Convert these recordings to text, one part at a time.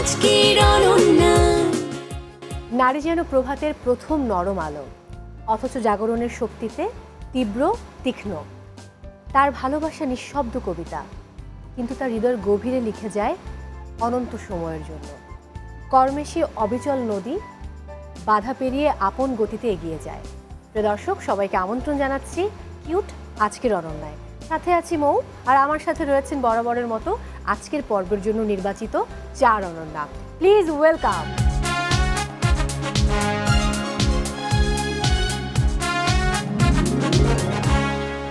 আজকের অনন্যা। নারী যেন প্রভাতের প্রথম নরম আলো, অথচ জাগরণের শক্তিতে তীব্র তীক্ষ্ণ। তার ভালোবাসা নিঃশব্দ কবিতা, কিন্তু তার হৃদয়ের গভীরে লিখে যায় অনন্ত সময়ের জন্য। কর্মেশী অবিচল নদী বাধা পেরিয়ে আপন গতিতে এগিয়ে যায়। প্রিয় দর্শক, সবাইকে আমন্ত্রণ জানাচ্ছি কিউট আজকের অনন্যায়। সাথে আছি মৌ, আর আমার সাথে রয়েছেন বরাবরের মতো আজকের পর্বের জন্য নির্বাচিত 4 অনন্যা। Please welcome.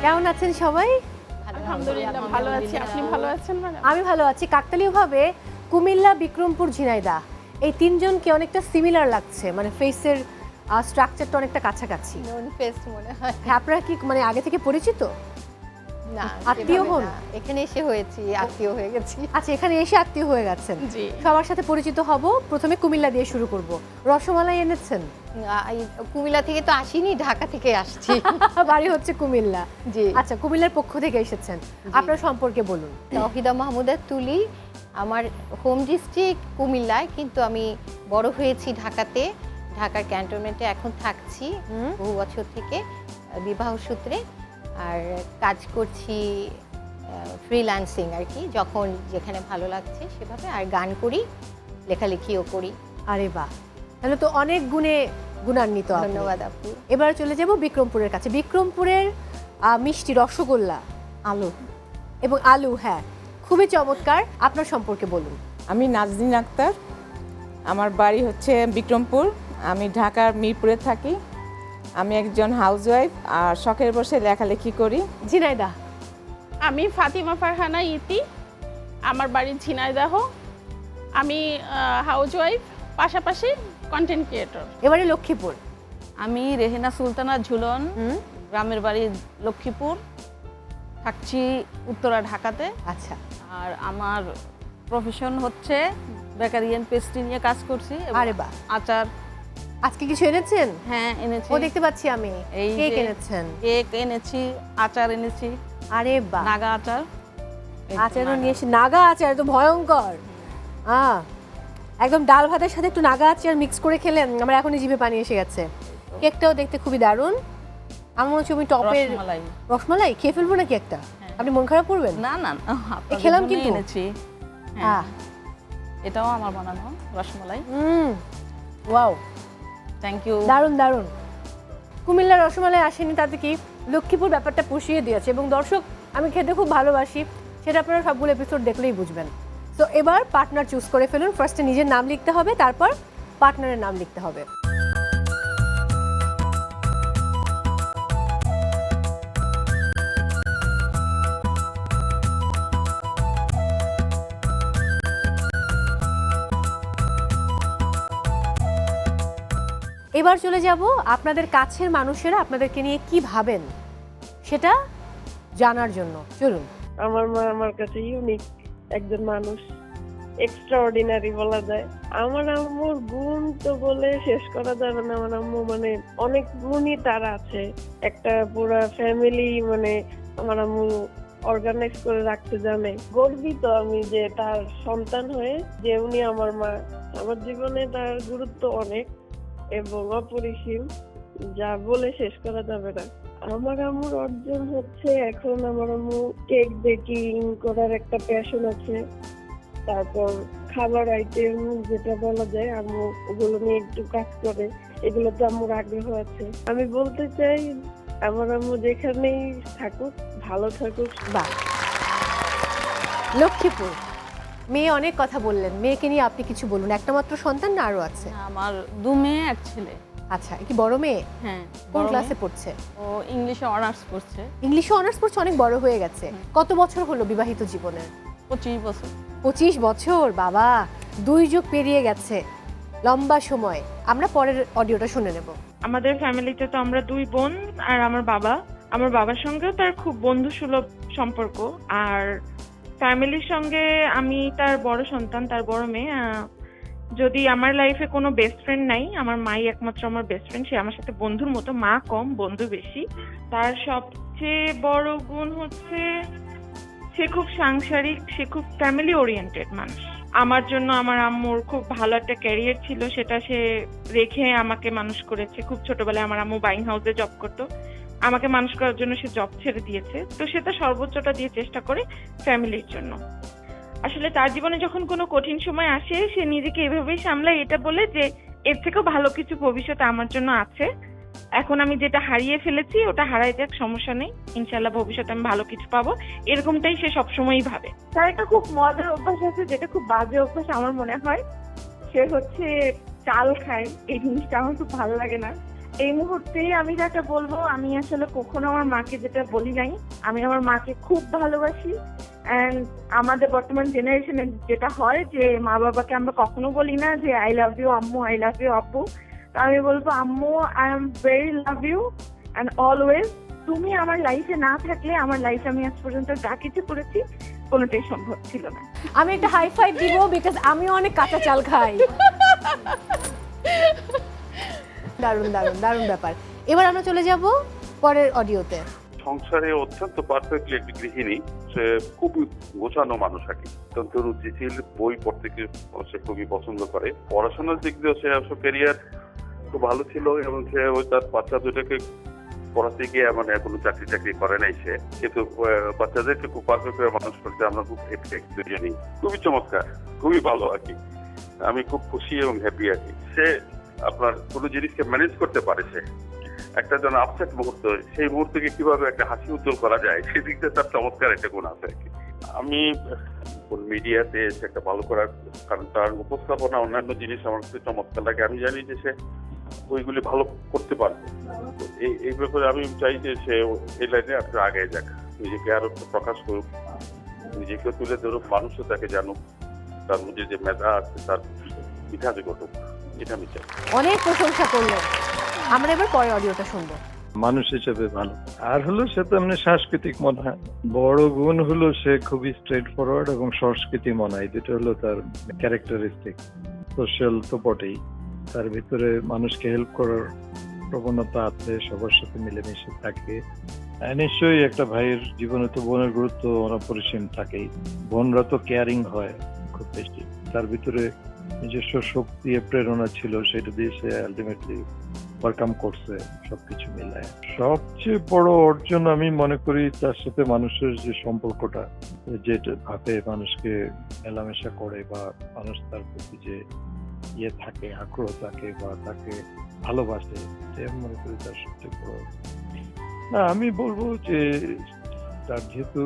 কেমন আছেন সবাই? আলহামদুলিল্লাহ ভালো আছি। আপনি ভালো আছেন ম্যাডাম? আমি ভালো আছি। কাকতালীয়ভাবে কুমিল্লা, বিক্রমপুর, ঝিনাইদহ এই তিনজনকে অনেকটা সিমিলার লাগছে, মানে ফেসের স্ট্রাকচারটা অনেকটা কাছাকাছি। নন ফেস মনে হয়। হ্যাঁ, আপনারা কি মানে আগে থেকে পরিচিত? না, আত্মীয় সেভাবে হন? না। এখানে এসে হয়েছি, আত্মীয় হয়ে গেছি। আচ্ছা, এখানে এসে আত্মীয় হয়ে গেছেন। জি। সবার সাথে পরিচিত হব। প্রথমে কুমিল্লা দিয়ে শুরু করব। রসমালাই এনেছেন? এই কুমিল্লা থেকে তো আসিনি, ঢাকা থেকে আসছি। বাড়ি হচ্ছে কুমিল্লা। জি। আচ্ছা, কুমিল্লার পক্ষ থেকে এসেছেন। আপনার সম্পর্কে বলুন। তহিদা মাহমুদা তুলি। আমার হোম ডিস্ট্রিক্ট কুমিল্লায়, কিন্তু আমি বড় হয়েছি ঢাকাতে। ঢাকার ক্যান্টনমেন্টে এখন থাকছি বহু বছর থেকে বিবাহ সূত্রে। আর কাজ করছি ফ্রিল্যান্সিং আর কি, যখন যেখানে ভালো লাগছে সেভাবে। আর গান করি, লেখালেখিও করি। আরে বাহ, তাহলে তো অনেক গুণে গুণান্বিত আপনি। ধন্যবাদ আপু। এবার চলে যাব বিক্রমপুরের কাছে। বিক্রমপুরের মিষ্টি রসগোল্লা, আলু। এবং আলু, হ্যাঁ, খুবই চমৎকার। আপনার সম্পর্কে বলুন। আমি নাজনীন আক্তার, আমার বাড়ি হচ্ছে বিক্রমপুর, আমি ঢাকার মিরপুরে থাকি। আমি একজন হাউসওয়াইফ আর শখের বসে লেখালেখি করি। ঝিনাইদহ। আমি ফাতিমা ফারহানা ইতি, আমার বাড়ি ঝিনাইদহ। আমি হাউসওয়াইফ, পাশাপাশি কন্টেন্ট ক্রিয়েটর। এবারে লক্ষ্মীপুর। আমি রেহেনা সুলতানা ঝুলন, হুম, গ্রামের বাড়ি লক্ষ্মীপুর, থাকছি উত্তরা ঢাকাতে। আচ্ছা, আর আমার প্রফেশন হচ্ছে বেকারি এন্ড পেস্ট্রি নিয়ে কাজ করছি এবং আরে বাহ। আচার। আজকে কিছু এনেছেন? হ্যাঁ এনেছি, ও দেখতে পাচ্ছি আমি। এই কেক যে এনেছেন? কেক এনেছি, আচার এনেছি, আরে বাহ, নাগা আচার। এই যে আচারও নাগা। নিয়ে এসে। নাগা আচার তো ভয়ঙ্কর। একদম ডাল ভাতের সাথে একটু নাগা আচার মিক্স করে খেলেন, আমার এখনই জিভে পানি এসে গেছে। কেকটাও দেখতে খুবই দারুণ। আমার মনে হচ্ছে আমি টপের রসমালাই। রসমালাই খেয়ে ফেলবো নাকি একটা? আপনি মন খারাপ করবেন? না না না, আপনাদের খেলাম জন্যই কিন্তু। এনেছি। হ্যাঁ, আহ, এটাও আমার বানানো রসমালাই। Wow, thank you. দারুণ দারুণ। কুমিল্লার রসমালাই আসেনি, তাতে কি লক্ষ্মীপুর ব্যাপারটা পুষিয়ে দিয়েছে। এবং দর্শক, আমি খেতে খুব ভালোবাসি, সেটা আপনারা সবগুলো এপিসোড দেখলেই বুঝবেন। তো এবার পার্টনার চুজ করে ফেলুন। ফার্স্টে নিজের নাম লিখতে হবে, তারপর পার্টনারের নাম লিখতে হবে। এবার চলে যাব আপনাদের কাছের মানুষেরা আপনাদেরকে নিয়ে কি ভাবেন সেটা জানার জন্য। চলুন। আমার মা আমার কাছে ইউনিক একজন মানুষ, এক্সট্রাঅর্ডিনারি বলা যায়। আমার আম্মুর গুণ তো বলে শেষ করা যাবে না। আমার আম্মু মানে অনেক গুণই তার আছে। একটা পুরা ফ্যামিলি মানে আমার আম্মু অর্গানাইজ করে রাখতে জানে। গর্বিত আমি যে তার সন্তান হয়ে যে উনি আমার মা। আমার জীবনে তার গুরুত্ব অনেক এবং অপরিসীম, যা বলে শেষ করা যাবে না। আমার আম্মুর অর্জন হচ্ছে, এখন আমার আম্মু কেক বেকিং করার একটা প্যাশন আছে। তারপর খাবার আইটেম যেটা বলা যায়, আম্মু ওগুলো নিয়ে একটু কাজ করে, এগুলোতে আম্মুর আগ্রহ আছে। আমি বলতে চাই আমার আম্মু যেখানেই থাকুক ভালো থাকুক। বাহ। লক্ষ্মীপুর, মেয়ে অনেক কথা বললেন, মেয়েকে নিয়ে আপনি কিছু বলুন। একটা মাত্র সন্তান না আরো আছে? আমার 2 মেয়ে, 1 ছেলে। আচ্ছা, কি বড় মেয়ে? হ্যাঁ, কোন বড় ক্লাসে মেয়ে। পড়ছে? ও ইংলিশে অনার্স করছে। ইংলিশে অনার্স পড়ছে, অনেক বড় হয়ে গেছে। কত বছর হলো বিবাহিত জীবনে? 25 বছর। 25 বছর, বাবা, 2 যুগ পেরিয়ে গেছে, লম্বা সময়। আমরা পরের অডিওটা শুনে নেব। আমাদের ফ্যামিলিতে তো আমরা 2 বোন আর আমার বাবা। আমার বাবার সঙ্গেও তার খুব বন্ধুসুলভ সম্পর্ক। আর ফ্যামিলির সঙ্গে আমি তার বড় সন্তান, তার বড় মেয়ে। যদি আমার লাইফে কোনো বেস্ট ফ্রেন্ড নাই, আমার মাই একমাত্র আমার বেস্ট ফ্রেন্ড। সে আমার সাথে বন্ধুর মতো, মা কম বন্ধু বেশি। তার সবচেয়ে বড় গুণ হচ্ছে সে খুব সাংসারিক, সে খুব ফ্যামিলি ওরিয়েন্টেড মানুষ। আমার জন্য আমার আম্মুর খুব ভালো একটা ক্যারিয়ার ছিল, সেটা সে রেখে আমাকে মানুষ করেছে। খুব ছোটবেলায় আমার আম্মু বাইং হাউসে জব করতো, আমাকে মানুষ করার জন্য সে জব ছেড়ে দিয়েছে। তো সে তার সর্বোচ্চটা দিয়ে চেষ্টা করে ফ্যামিলির জন্য। আসলে তার জীবনে যখন কোনো কঠিন সময় আসে, সে নিজেকে এভাবেই সামলায়, এটা বলে যে এর থেকেও ভালো কিছু ভবিষ্যতে আমার জন্য আছে। এখন আমি যেটা হারিয়ে ফেলেছি ওটা হারাই যাক, সমস্যা নেই, ইনশাল্লাহ ভবিষ্যতে আমি ভালো কিছু পাবো, এরকমটাই সে সবসময়ই ভাবে। তার একটা খুব মজার অভ্যাস আছে, যেটা খুব বাজে অভ্যাস আমার মনে হয়। সে হচ্ছে চাল খায়, এই জিনিসটা আমার খুব ভালো লাগে না। এই মুহূর্তে আমি যেটা বলবো, আমি আসলে কখনো আমার মাকে যেটা বলি নাই, আমি আমার মাকে খুব ভালোবাসি। অ্যান্ড আমাদের বর্তমান জেনারেশনে যেটা হয় যে মা বাবাকে আমরা কখনো বলি না যে আই লাভ ইউ আম্মু, আই লাভ ইউ আব্বু। তো আমি বলবো আম্মু, I am very love you and always. তুমি আমার লাইফে না থাকলে আমার লাইফে আমি আজ পর্যন্ত যা কিছু করেছি কোনোটাই সম্ভব ছিল না। আমি একটা হাই ফাইভ দিব বিকজ আমিও অনেক কাঁচা চাল খাই। দারুণ দারুণ দারুণ ব্যাপার। এবার আমরা চলে যাব পরের অডিওতে। সংসারে অত্যন্ত পারফেক্টলি একটি গৃহিণী, সে খুবই গোছানো মানুষ আর কি, অত্যন্ত রুচিশীল, বই পড়তে সে খুবই পছন্দ করে। পড়াশোনার দিক দিয়ে সে আসলে ক্যারিয়ার খুব ভালো ছিল এবং সে ওই তার বাচ্চা দুটাকে পড়াতে গিয়ে মানে কোনো চাকরি করে নাই সে, কিন্তু বাচ্চাদেরকে খুব পারফেক্ট মানুষ করতে আমরা খুব দুজনই খুবই চমৎকার, খুবই ভালো আর কি। আমি খুব খুশি এবং হ্যাপি আর কি। সে আপনার কোনো জিনিসকে ম্যানেজ করতে পারে, সে একটা যেন আপসেট মুহূর্ত, সেই মুহূর্তকে কিভাবে একটা হাসি উজ্জ্বল করা যায় সেদিকটা তার চমৎকার একটা গুণ আছে আর কি। আমি মিডিয়াতে একটা ভালো করার কারণ তার উপস্থাপনা অন্যান্য জিনিস আমার কাছে চমৎকার লাগে। আমি জানি যে সে ওইগুলি ভালো করতে পারবে। এই ব্যাপারে আমি চাই যে সে এই লাইনে আপনার আগে যাক, নিজেকে আরো প্রকাশ করুক, নিজেকে তুলে ধরুক, মানুষও তাকে জানুক, তার মধ্যে যে মেধা আছে তার বিকাশ ঘটুক, এটা আমি চাই। অনেক প্রশংসা করলেন। আমরা এবার পরের অডিওটা শুনবো। মানুষ হিসেবে ভালো, আর হলো সে তো এমনি সাংস্কৃতিক মনে হয়। বড় গুণ হলো সে খুবই স্ট্রেট ফরওয়ার্ড এবং সংস্কৃতি মনে হয়, যেটা হলো তার ক্যারেক্টারিস্টিক। সোশ্যাল তো বটেই, তার ভিতরে মানুষকে হেল্প করার প্রবণতা আছে, সবার সাথে মিলেমিশে থাকে। নিশ্চয়ই একটা ভাইয়ের জীবনে তো বোনের গুরুত্ব অপরিসীম থাকেই। বোনরা তো কেয়ারিং হয় খুব বেশি, তার ভিতরে নিজস্ব শক্তি প্রেরণা ছিল, সেটা দিয়ে সে আলটিমেটলি ওভারকাম করছে সবকিছু মিলায়। সবচেয়ে বড় অর্জন আমি মনে করি তার সাথে মানুষের যে সম্পর্কটা, যেটা ভাবে মানুষকে মেলামেশা করে বা মানুষ তার প্রতি যে ইয়ে থাকে, আগ্রহ থাকে বা তাকে ভালোবাসে, সে মনে করি তার সবচেয়ে বড়। না, আমি বলবো যে তার যেহেতু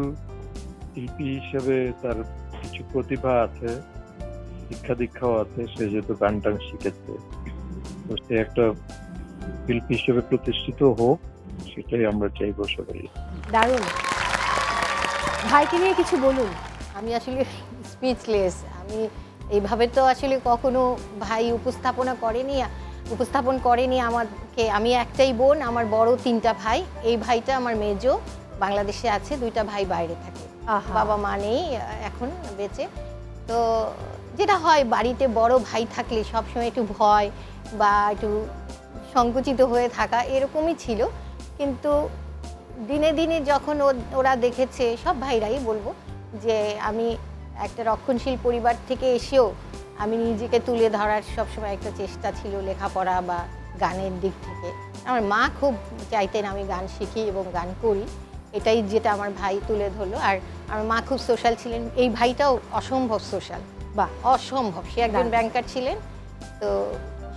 শিল্পী হিসেবে তার কিছু প্রতিভা আছে, শিক্ষা দীক্ষাও আছে, সে যেহেতু গান টান শিখেছে, তো সে একটা শিল্পী হিসেবে প্রতিষ্ঠিত হোক, সেটাই আমরা চাইবো সবাই। দারুণ। ভাইকে নিয়ে কিছু বলুন। আমি আসলে স্পিচলেস। আমি এইভাবে তো আসলে কখনো ভাই উপস্থাপন করেনি আমাকে। আমি একটাই বোন, আমার বড় 3টা ভাই। এই ভাইটা আমার মেজো, বাংলাদেশে আছে, 2টা ভাই বাইরে থাকে। বাবা মা নেই এখন বেঁচে। তো যেটা হয় বাড়িতে বড় ভাই থাকলে সবসময় একটু ভয় বা একটু সংকুচিত হয়ে থাকা এরকমই ছিল। কিন্তু দিনে দিনে যখন ওরা দেখেছে, সব ভাইরাই বলবো, যে আমি একটা রক্ষণশীল পরিবার থেকে এসেও আমি নিজেকে তুলে ধরার সবসময় একটা চেষ্টা ছিল, লেখাপড়া বা গানের দিক থেকে। আমার মা খুব চাইতেন আমি গান শিখি এবং গান করি, এটাই যেটা আমার ভাই তুলে ধরলো। আর আমার মা খুব সোশ্যাল ছিলেন, এই ভাইটাও অসম্ভব সোশ্যাল, বা অসম্ভব। সে একজন ব্যাংকার ছিলেন, তো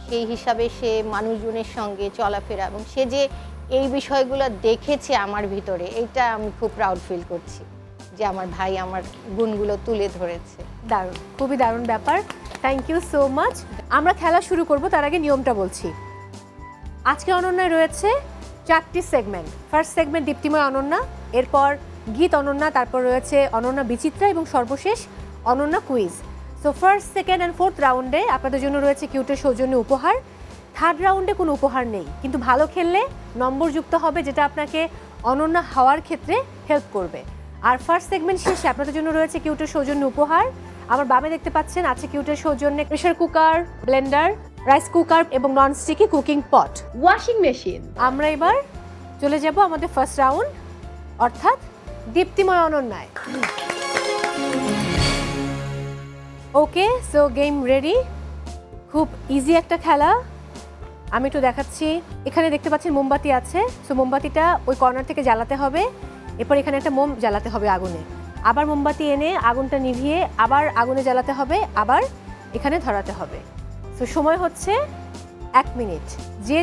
সেই হিসাবে সে মানুষজনের সঙ্গে চলাফেরা এবং সে যে এই বিষয়গুলো দেখেছে আমার ভিতরে, এইটা আমি খুব প্রাউড ফিল করছি যে আমার ভাই আমার গুণগুলো তুলে ধরেছে। দারুণ, খুবই দারুণ ব্যাপার। Thank you so much. আমরা খেলা শুরু করব, তার আগে নিয়মটা বলছি। আজকে অনন্যায় রয়েছে 4টি সেগমেন্ট। ফার্স্ট সেগমেন্ট দীপ্তিময় অনন্যা, এরপর গীত অনন্যা, তারপর রয়েছে অনন্যা বিচিত্রা এবং সর্বশেষ Ananya quiz. So first, second and fourth রাউন্ডে আপনাদের জন্য রয়েছে কিউটের সৌজন্য উপহার। থার্ড রাউন্ডে কোনো উপহার নেই, কিন্তু ভালো খেললে নম্বর যুক্ত হবে, যেটা আপনাকে অনন্যা হওয়ার ক্ষেত্রে হেল্প করবে। আর ফার্স্ট সেগমেন্ট শেষে আপনাদের জন্য রয়েছে কিউটের সৌজন্য উপহার। আমার বামে দেখতে পাচ্ছেন আছে কিউটের সৌজন্যে pressure cooker, blender, rice cooker এবং nonstick cooking pot, washing machine. আমরা এবার চলে যাব আমাদের ফার্স্ট রাউন্ড, অর্থাৎ দীপ্তিময় অনন্যায়। Okay, so game ready. খুব ইজি একটা খেলা, আমি একটু দেখাচ্ছি। এখানে দেখতে পাচ্ছেন মোমবাতি আছে, সো মোমবাতিটা ওই কর্নার থেকে জ্বালাতে হবে, এরপর এখানে একটা মোম জ্বালাতে হবে আগুনে, আবার মোমবাতি এনে আগুনটা নিভিয়ে আবার আগুনে জ্বালাতে হবে, আবার এখানে ধরাতে হবে। সো সময় হচ্ছে 1 মিনিট।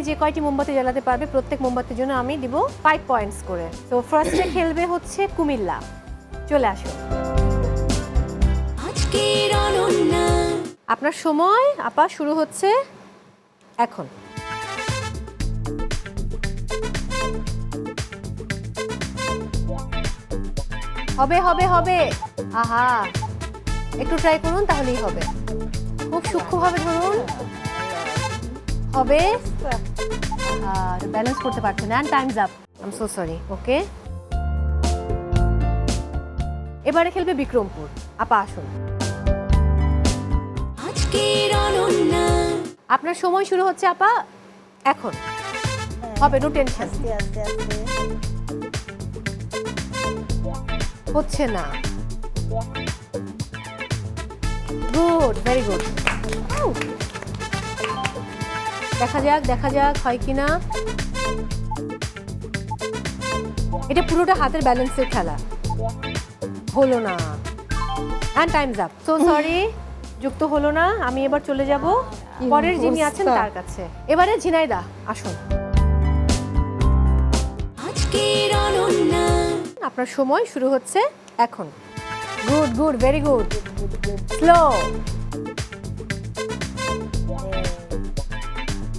যে কয়টি মোমবাতি জ্বালাতে পারবে প্রত্যেক মোমবাতির জন্য আমি দিব 5 পয়েন্টস করে। তো ফার্স্টে খেলবে হচ্ছে কুমিল্লা, চলে আসুন। আপনার সময় আপা শুরু হচ্ছে এখন। হবে হবে হবে, আহা একটু ট্রাই করুন তাহলেই হবে। খুব সূক্ষ্মভাবে ধরুন, হবে। আর ব্যালেন্স করতে পারছেন না, time's up, I am so sorry. Okay, এবারে খেলবে বিক্রমপুর, আপা আসুন। আপনার সময় শুরু হচ্ছে আপা এখন, হবে, নো টেনশন। হচ্ছে না, গুড, ভেরি গুড। দেখা যাক হয় কিনা। এটা পুরোটা হাতের ব্যালেন্সের খেলা, হলো না, and Times up, so sorry, যুক্ত হলো না। আমি এবার চলে যাব পরের যিনি আছেন তার কাছে। এবারে ঝিনাইদা আসুন। আপনার সময় শুরু হচ্ছে এখন। Good good, very good, slow,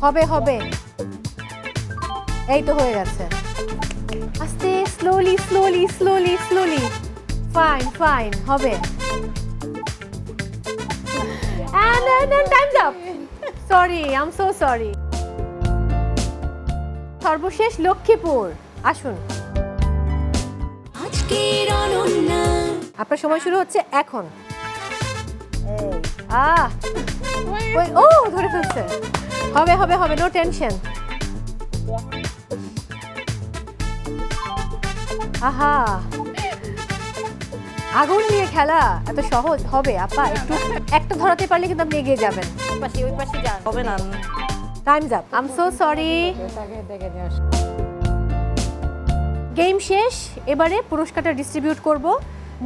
হবে হবে, এই তো হয়ে গেছে। আস্তে, slowly slowly slowly slowly, fine fine, হবে। And time's up. Sorry, I'm so sorry. সর্বশেষ লক্ষ্মীপুর, আসুন। আপনার সময় শুরু হচ্ছে এখন। ও ধরে ফেলছে, হবে হবে হবে, নো টেনশন। আহা, আগুন নিয়ে খেলা এত সহজ হবে আপা? একটু একটা ধরাতে পারলে কিন্তু আপনি এগিয়ে যাবেন। ওই পাশে যান, হবে না। Time's up, I am so sorry. Game শেষ, এবারে পুরস্কারটা ডিস্ট্রিবিউট করব।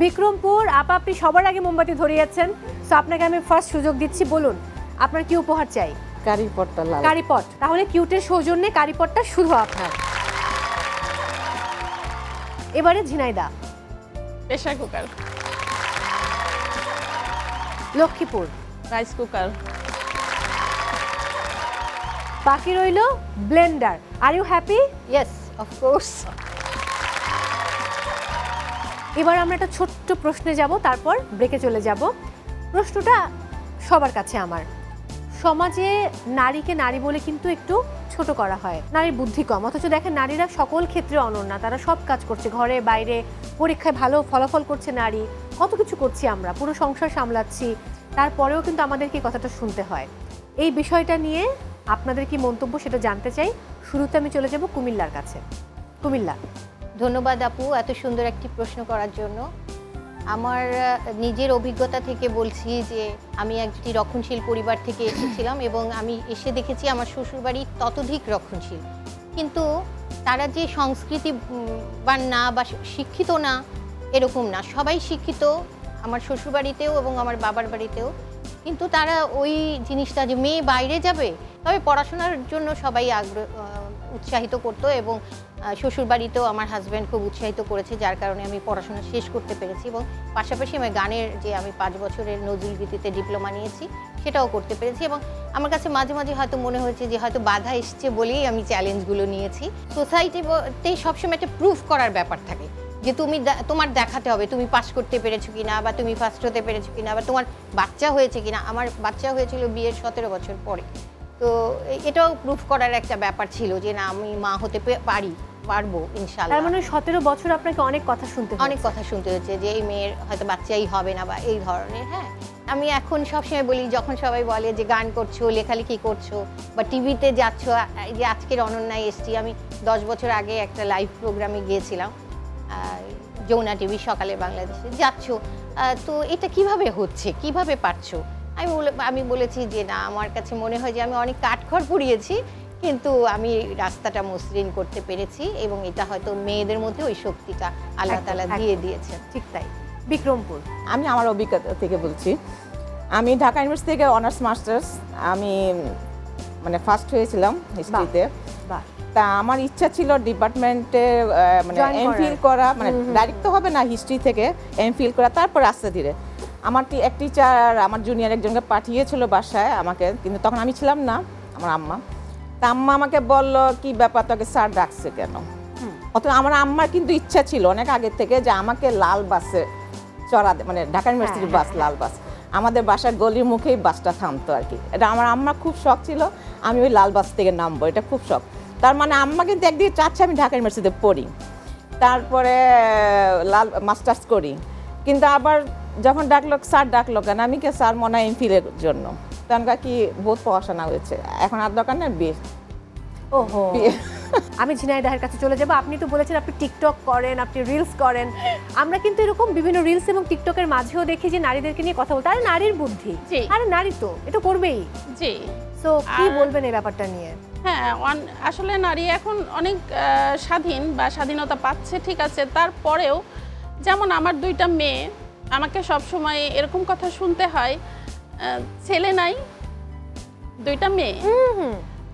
বিক্রমপুর আপা, আপনি সবার আগে মোমবাতি ধরিয়েছেন, সো আপনাকে আমি ফার্স্ট সুযোগ দিচ্ছি, বলুন আপনার কি উপহার চাই? কারিপটটা লাল। কারিপট, তাহলে কিউটের সৌজন্যে কারিপটটা শুধু আপনার। এবারে Jhenaidah. Pressure cooker. Lakshmipur. Rice cooker. বাকি রইল blender. Are you happy? Yes, of course. এবার আমরা একটা ছোট্ট প্রশ্নে যাব, তারপর ব্রেকে চলে যাব। প্রশ্নটা সবার কাছে আমার। সমাজে নারীকে নারী বলে কিন্তু একটু ছোট করা হয়, নারীর বুদ্ধি কম, অথচ দেখেন নারীরা সকল ক্ষেত্রে অনন্যা, তারা সব কাজ করছে, ঘরে বাইরে, পরীক্ষায় ভালো ফলাফল করছে নারী, কত কিছু করছি আমরা, পুরো সংসার সামলাচ্ছি, তারপরেও কিন্তু আমাদেরকে এই কথাটা শুনতে হয়। এই বিষয়টা নিয়ে আপনাদের কি মন্তব্য সেটা জানতে চাই। শুরুতে আমি চলে যাব কুমিল্লার কাছে। কুমিল্লা। ধন্যবাদ আপু এত সুন্দর একটি প্রশ্ন করার জন্য। আমার নিজের অভিজ্ঞতা থেকে বলছি যে আমি একটি রক্ষণশীল পরিবার থেকে এসেছিলাম এবং আমি এসে দেখেছি আমার শ্বশুরবাড়ি ততোধিক রক্ষণশীল, কিন্তু তারা যে সংস্কৃতিবান না বা শিক্ষিত না এরকম না, সবাই শিক্ষিত আমার শ্বশুরবাড়িতেও এবং আমার বাবার বাড়িতেও, কিন্তু তারা ওই জিনিসটা যে মেয়ে বাইরে যাবে, তবে পড়াশোনার জন্য সবাই উৎসাহিত করতো এবং শ্বশুরবাড়িতেও আমার হাজব্যান্ড খুব উৎসাহিত করেছে, যার কারণে আমি পড়াশোনা শেষ করতে পেরেছি এবং পাশাপাশি আমি গানের যে আমি 5 বছরের নজরুল গীতিতে ডিপ্লোমা নিয়েছি সেটাও করতে পেরেছি। এবং আমার কাছে মাঝে মাঝে হয়তো মনে হয়েছে যে হয়তো বাধা এসছে বলেই আমি চ্যালেঞ্জগুলো নিয়েছি। সোসাইটিতে সবসময় একটা প্রুফ করার ব্যাপার থাকে যে তোমার দেখাতে হবে তুমি পাস করতে পেরেছো কিনা, বা তুমি ফার্স্ট হতে পেরেছো কিনা, বা তোমার বাচ্চা হয়েছে কিনা। আমার বাচ্চা হয়েছিল বিয়ের 17 বছর পরে, তো এটাও প্রুফ করার একটা ব্যাপার ছিল যে না আমি মা হতে পারবো ইনশাআল্লাহ। তার মানে 17 বছর আপনাকে অনেক কথা শুনতে হয়েছে। অনেক কথা শুনতে হয়েছে যে এই মেয়ের হয়তো বাচ্চাই হবে না বা এই ধরনের। হ্যাঁ, আমি এখন সবসময় বলি, যখন সবাই বলে যে গান করছো, লেখালেখি করছো বা টিভিতে যাচ্ছ, এই যে আজকের অনন্যায় এসছি, আমি 10 বছর আগে একটা লাইভ প্রোগ্রামে গিয়েছিলাম যৌনা টিভি সকালে বাংলাদেশে, যাচ্ছ তো এটা কিভাবে হচ্ছে, কিভাবে পারছো? আমি বলেছি যে না, আমার কাছে মনে হয় যে আমি অনেক কাঠখড় পুড়িয়েছি, কিন্তু আমি রাস্তাটা মসৃণ করতে পেরেছি, এবং এটা হয়তো মেয়েদের মধ্যে ওই শক্তিটা আল্লাহ তাআলা দিয়ে দিয়েছেন। ঠিক তাই। বিক্রমপুর। আমি আমার অভিজ্ঞতা থেকে বলছি। আমি ঢাকা ইউনিভার্সিটি থেকে অনার্স মাস্টার্স আমি মানে ফার্স্ট হয়েছিলাম হিস্ট্রিতে। বাহ। তা আমার ইচ্ছা ছিল ডিপার্টমেন্টে মানে Join এমফিল করা, মানে ডাইরেক্ট তো হবে না, হিস্ট্রি থেকে এমফিল করা, তারপর আস্তে ধীরে। আমার এক টিচার আমার জুনিয়র একজনকে পাঠিয়েছিল বাসায় আমাকে, কিন্তু তখন আমি ছিলাম না, আমার আম্মা। তা আম্মা আমাকে বললো কি ব্যাপার, তোকে স্যার ডাকছে কেন? অত আমার আম্মার কিন্তু ইচ্ছা ছিল অনেক আগে থেকে যে আমাকে লাল বাসে চড়াতে, মানে ঢাকা ইউনিভার্সিটির বাস, লাল বাস, আমাদের বাসার গলির মুখেই বাসটা থামতো আর কি। এটা আমার আম্মা খুব শখ ছিল আমি ওই লাল বাস থেকে নামবো, এটা খুব শখ। তার মানে আম্মা কিন্তু একদিকে চাচ্ছে আমি ঢাকা ইউনিভার্সিটিতে পড়ি, তারপরে লাল মাস্টার্স করি। কিন্তু আবার যখন ডাকলো স্যার ডাকলো কেন, আমি কে স্যার মনে হয় এমফিলের জন্য। তখন কি বহুত পড়াশোনা হয়েছে, এখন আর দরকার নেই, বিয়ে। ওহো, আমি ঝিনাইদাহের কাছে চলে যাব। আপনি তো বলেছেন আপনি টিকটক করেন, আপনি রিলস করেন। আমরা কিন্তু এরকম বিভিন্ন রিলস এবং টিকটকের মাঝেও দেখি যে নারীদেরকে নিয়ে কথা বলতে, আরে নারীর বুদ্ধি, জি। আরে নারী তো এটা করবেই। জি, সো কি বলবেন এই ব্যাপারটা নিয়ে? হ্যাঁ, আসলে নারী এখন অনেক স্বাধীন বা স্বাধীনতা পাচ্ছে, ঠিক আছে। তারপরেও যেমন আমার 2টা মেয়ে, আমাকে সব সময় এরকম কথা শুনতে হয়, ছেলে নাই, 2টা মেয়ে,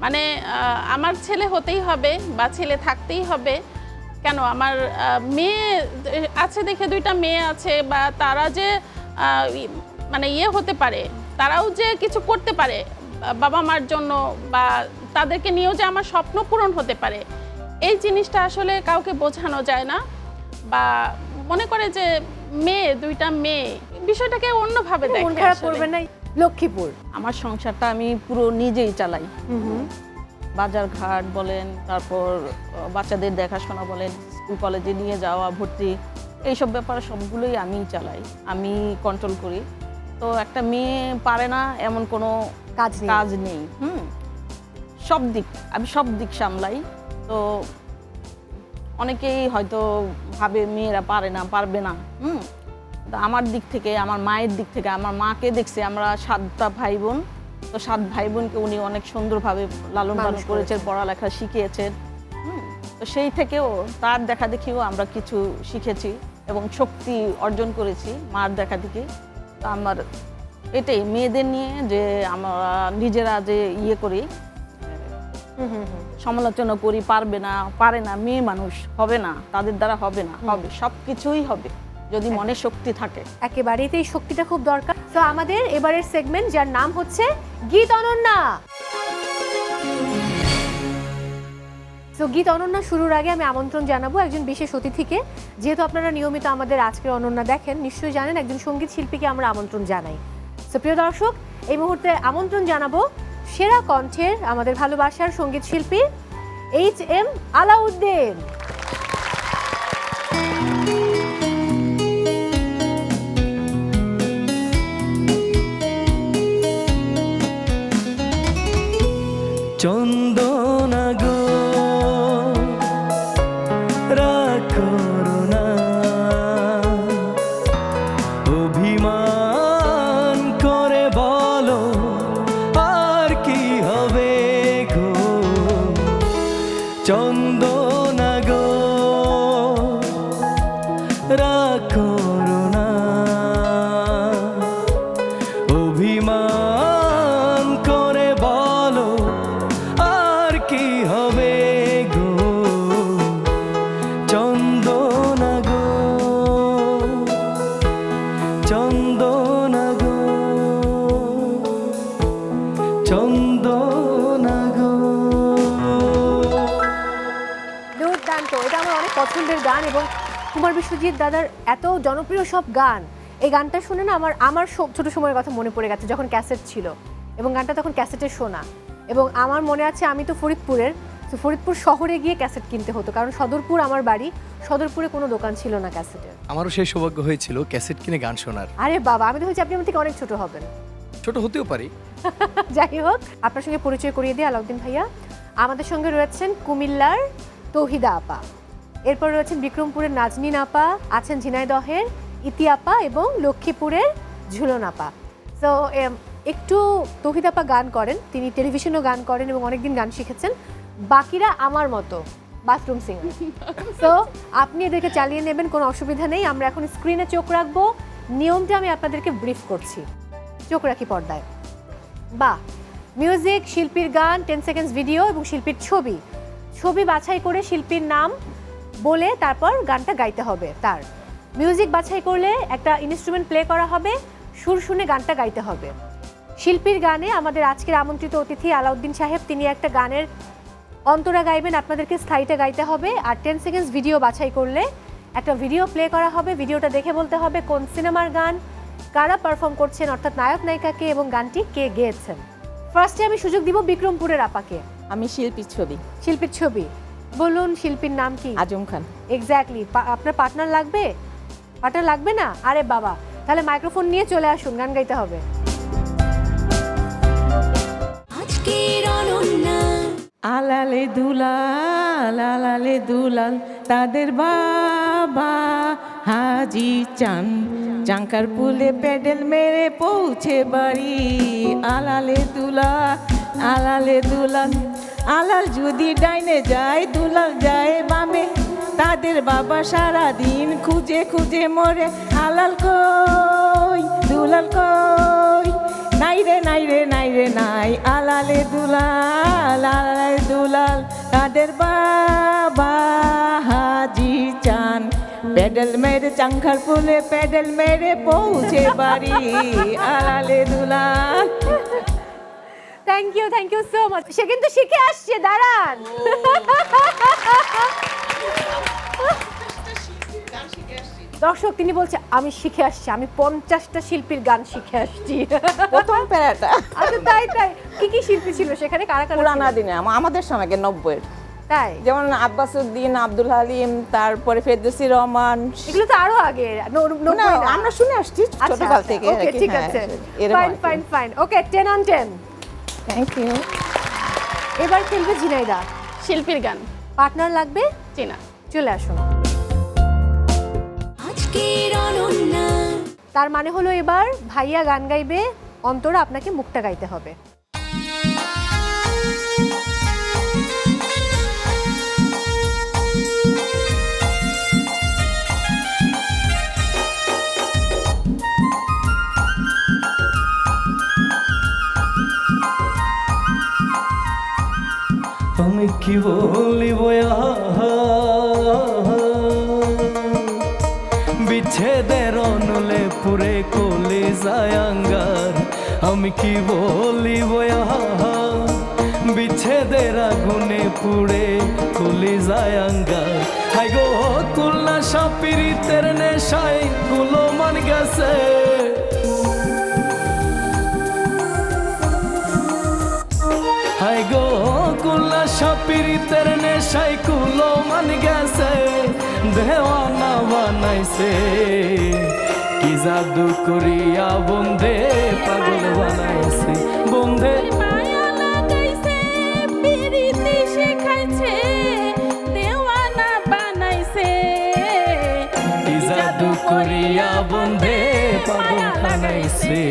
মানে আমার ছেলে হতেই হবে বা ছেলে থাকতেই হবে কেন? আমার মেয়ে আছে দেখে 2টা মেয়ে আছে, বা তারা যে মানে ইয়ে হতে পারে, তারাও যে কিছু করতে পারে বাবা মার জন্য, বা তাদেরকে নিয়েও যে আমার স্বপ্ন পূরণ হতে পারে, এই জিনিসটা আসলে কাউকে বোঝানো যায় না। বা মনে করে যে মেয়ে, 2টা মেয়ে, বিষয়টাকে অন্যভাবে দেখে। মন খারাপ আসলে। করবেন না। লক্ষ্মীপুর। আমার সংসারটা আমি পুরো নিজেই চালাই। বাজার ঘাট বলেন, তারপর বাচ্চাদের দেখাশোনা বলেন, স্কুল কলেজে নিয়ে যাওয়া, ভর্তি, এইসব ব্যাপারে সবগুলোই আমিই চালাই, আমি কন্ট্রোল করি। তো একটা মেয়ে পারে না এমন কোনো কাজ নেই। আমি সব দিক সামলাই। তো অনেকেই হয়তো ভাবে মেয়েরা পারে না, পারবে না। তো আমার দিক থেকে, আমার মায়ের দিক থেকে, আমার মাকে দেখছি, আমরা 7টা ভাই বোন, তো 7 ভাই বোনকে উনি অনেক সুন্দরভাবে লালন পালন করেছেন, পড়ালেখা শিখিয়েছেন। তো সেই থেকেও তার দেখা দেখিও আমরা কিছু শিখেছি এবং শক্তি অর্জন করেছি মার দেখা দেখি। তো আমার এটাই মেয়েদের নিয়ে যে আমরা নিজেরা যে ইয়ে করি, সমালোচনা করি, পারবে না, পারে না, মেয়ে মানুষ, হবে না, তাদের দ্বারা হবে না, হবে, সব কিছুই হবে যদি মনে শক্তি থাকে। একেবারেই তো এই শক্তিটা খুব দরকার। তো আমাদের এবারের সেগমেন্ট, যার নাম হচ্ছে গীত অনন্যা। তো গীত অনন্যা শুরুর আগে আমি আমন্ত্রণ জানাবো একজন বিশেষ অতিথিকে। যেহেতু আপনারা নিয়মিত আমাদের আজকের অনন্যা দেখেন, নিশ্চয়ই জানেন একজন সঙ্গীত শিল্পীকে আমরা আমন্ত্রণ জানাই। তো প্রিয় দর্শক, এই মুহূর্তে আমন্ত্রণ জানাবো সেরা কণ্ঠের আমাদের ভালোবাসার সঙ্গীত শিল্পী HM আলাউদ্দিন। চন্দনা গো রাখো না, অভিমান করে বলো আর কি হবে গো, চন্দনা গো রাখো না, অভিমান করে বলো আর কি হবে গো, চন্দনা গো, চন্দনা গো, চন্দনা গো। দুর্দান্ত, এটা আমার অনেক পছন্দের গান এবং কুমার বিশ্বজিৎ দাদার এত জনপ্রিয় সব গান, এই গানটা শুনে না আমার ছোট সময়ের কথা মনে পড়ে গেছে, যখন ক্যাসেট ছিল এবং গানটা তখন ক্যাসেটে শোনা। এবং আমার মনে আছে আমি তো ফরিদপুরের, তো ফরিদপুর শহরে গিয়ে ক্যাসেট কিনতে হতো, কারণ সদরপুর আমার বাড়ি, সদরপুরে কোনো দোকান ছিল না ক্যাসেটের। আমারও সেই সৌভাগ্য হয়েছিল ক্যাসেট কিনে গান শোনার। আরে বাবা, আমি তো হচ্ছে আপনি আমার থেকে অনেক ছোট হবেন। ছোট হতেও পারি। যাই হোক, আপনার সঙ্গে পরিচয় করিয়ে দিই আলাউদ্দিন ভাইয়া। আমাদের সঙ্গে রয়েছেন কুমিল্লার তৌহিদা আপা, এরপর রয়েছেন বিক্রমপুরের নাজনীন আপা, আছেন ঝিনাইদহের ইতি আপা এবং লক্ষ্মীপুরের ঝুলন আপা। তো একটু তৌহিদ আপা গান করেন, তিনি টেলিভিশনেও গান করেন এবং অনেকদিন গান শিখেছেন। বাকিরা আমার মতো বাথরুম সিঙ্গার। তো আপনি এদেরকে চালিয়ে নেবেন, কোনো অসুবিধা নেই। আমরা এখন স্ক্রিনে চোখ রাখবো, নিয়মটা আমি আপনাদেরকে ব্রিফ করছি। চোখ রাখি পর্দায়। বাহ, মিউজিক, শিল্পীর গান, 10 সেকেন্ডস ভিডিও এবং শিল্পীর ছবি। ছবি বাছাই করে শিল্পীর নাম বলে তারপর গানটা গাইতে হবে। তার মিউজিক বাছাই করলে একটা ইনস্ট্রুমেন্ট প্লে করা হবে, সুর শুনে গানটা গাইতে হবে। শিল্পীর গানে আমাদের আজকের আমন্ত্রিত অতিথি আলাউদ্দিন সাহেব, তিনি একটা গানের অন্তরা গাইবেন, আপনাদেরকে স্থায়ীটা গাইতে হবে। আর 10 সেকেন্ডস ভিডিও বাছাই করলে একটা ভিডিও প্লে করা হবে, ভিডিওটা দেখে বলতে হবে কোন সিনেমার গান, কারা পারফর্ম করছেন অর্থাৎ নায়ক নায়িকাকে এবং গানটি কে গেয়েছেন। ফার্স্টে আমি সুযোগ দিব বিক্রমপুরের আপাকে। আমি শিল্পীর ছবি। শিল্পীর ছবি, বলুন শিল্পীর নাম কি? আজম খান। এক্স্যাক্টলি। আপনার পার্টনার লাগবে? পার্টনার লাগবে না? আরে বাবা, তাহলে মাইক্রোফোন নিয়ে চলে আসুন, গান গাইতে হবে। আলালে দুলাল, আলালে দুলাল, তাদের বাবা হাজি চান, চাঙ্কার পুলে প্যাডেল মেরে পৌঁছে বাড়ি। আলালে দুলাল, আলালে দুলাল, আলাল যদি ডাইনে যায় দুলাল যায় বামে, তাদের বাবা সারা দিন খুঁজে খুঁজে মরে। আলাল কই দুলাল কই, নাই রে নাই রে নাই রে নাই। আলালে দুলাল, আলালে দুলাল, তাদের বাবা হাজি চান, প্যাডেল মেরে চাঙ্খার পুলে প্যাডেল মেরে পৌঁছে বাড়ি। আলালে দুলাল। Thank you so much. সে কিন্তু শিখে আসছে, দাঁড়ান। দর্শক, তিনি বলছে আমি শিখে আসছি, আমি 50টা শিল্পীর গান শিখে আসছি। প্রথম প্যারাটা। আচ্ছা, তাই তাই কি কি শিল্পী ছিল সেখানে, কারা কারা? পুরানা দিনে আমাদের সময়কে 90-এর, তাই যেমন আব্বাস উদ্দিন, আব্দুল হালিম, তারপরে ফেরদৌসী রহমান। এগুলো তো আরো আগে, না, আমরা শুনে আসছি ছোটকাল থেকে। ওকে, ঠিক আছে, fine fine. Okay, 10 on 10। Thank you. এবার খেলবে ঝিনাইদা। শিল্পীর গান। পার্টনার লাগবে? চিনা। চলে আসুন। তার মানে হলো এবার ভাইয়া গান গাইবে, অন্তরা আপনাকে মুখটা গাইতে হবে। আমি কি বলিব বিচ্ছেদের অনুলে পুরে কলে যায় আঙ্গার। আমি কি বলিব বিচ্ছেদের আগুনে পুড়ে কলে যায় আঙ্গার। হাই গো কুলনা সাপিরিতের নেশায় গুলো মান গেছে, হাই গো কুল্লা সাপিরিতের নেশাই কুলো মান গেছে, দেওয়ানা বানাইছে, কি জাদু করিয়া বন্ধে পাগল বানাইছে, বন্ধে মায়া লাগাইছে, পিরিতি শেখাইছে, দেওয়ানা বানাইছে, কি জাদু করিয়া বন্ধে পাগল বানাইছে,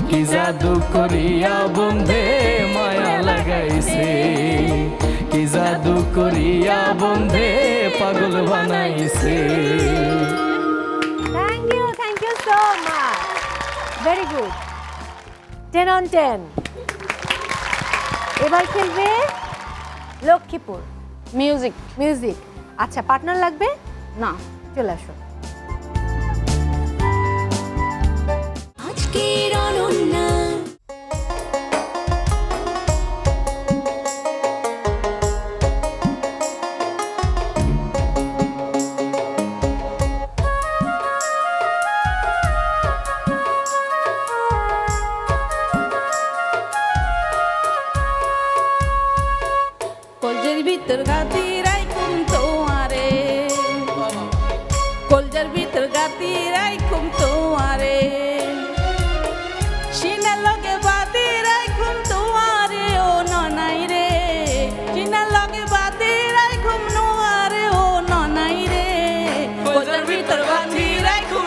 কি জাদু করিয়া বন্ধে মায়া লাগাইছে, কি জাদু করিয়া বন্ধে পাগল বানাইছে। Thank you so much, very good. 10 on 10। এবার খেলবে লক্ষ্মীপুর। মিউজিক। মিউজিক। আচ্ছা, পার্টনার লাগবে? না। চলে আসুন। কলজের ভিতর গাতি রাইকুম তোমারে, কলজের ভিতর গাতি রাইকুম তোমারে, সিনার লগে বাদি রাইকুম তোমারে ও ননাই রে, সিনার লগে বাদি রাইকুম নোয়ারে ও ননাই রে, কলজের ভিতর গাতি রাইকুম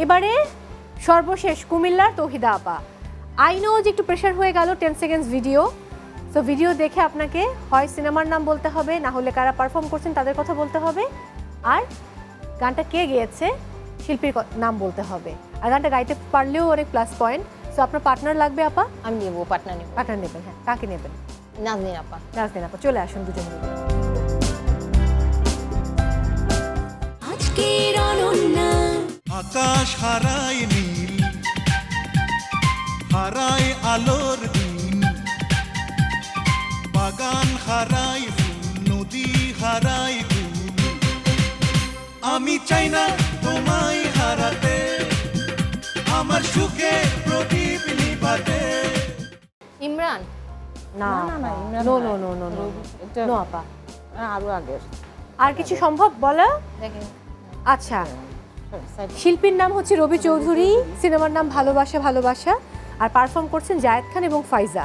এবারে সর্বশেষ কুমিল্লার তৌহিদা আপা। আই নো যে একটু প্রেশার হয়ে গেল 10 সেকেন্ডস ভিডিও, সো ভিডিও দেখে আপনাকে হয় সিনেমার নাম বলতে হবে, না হলে কারা পারফর্ম করছেন তাদের কথা বলতে হবে, আর গানটা কে গেয়েছে শিল্পীর নাম বলতে হবে। আর গানটা গাইতে পারলেও অনেক প্লাস পয়েন্ট। সো আপনার পার্টনার লাগবে আপা? আমি নেবো, পার্টনার নেবো। পার্টনার নেবেন, হ্যাঁ। কাকে নেবেন? নাজনীন আপা। নাজনীন আপা, চলে আসুন দুজন মিলে। আজকের অনন্যা আকাশ হারায় নীল, হারায় আলোর দিন, বাগান হারায় ফুল, নদী হারায় কুল। আমি চাই না তোমায় হারাতে, আমার সুখে প্রদীপ নিভাতে। ইমরান। না না, ইমরান নো না। নো নো নো নো এটা নো আপা। আরো আগের। আর কিছু সম্ভব বলা? দেখেন, আচ্ছা, শিল্পীর নাম হচ্ছে রবি চৌধুরী, সিনেমার নাম ভালোবাসা ভালোবাসা, আর পারফর্ম করছেন জায়েদ খান এবং ফাইজা।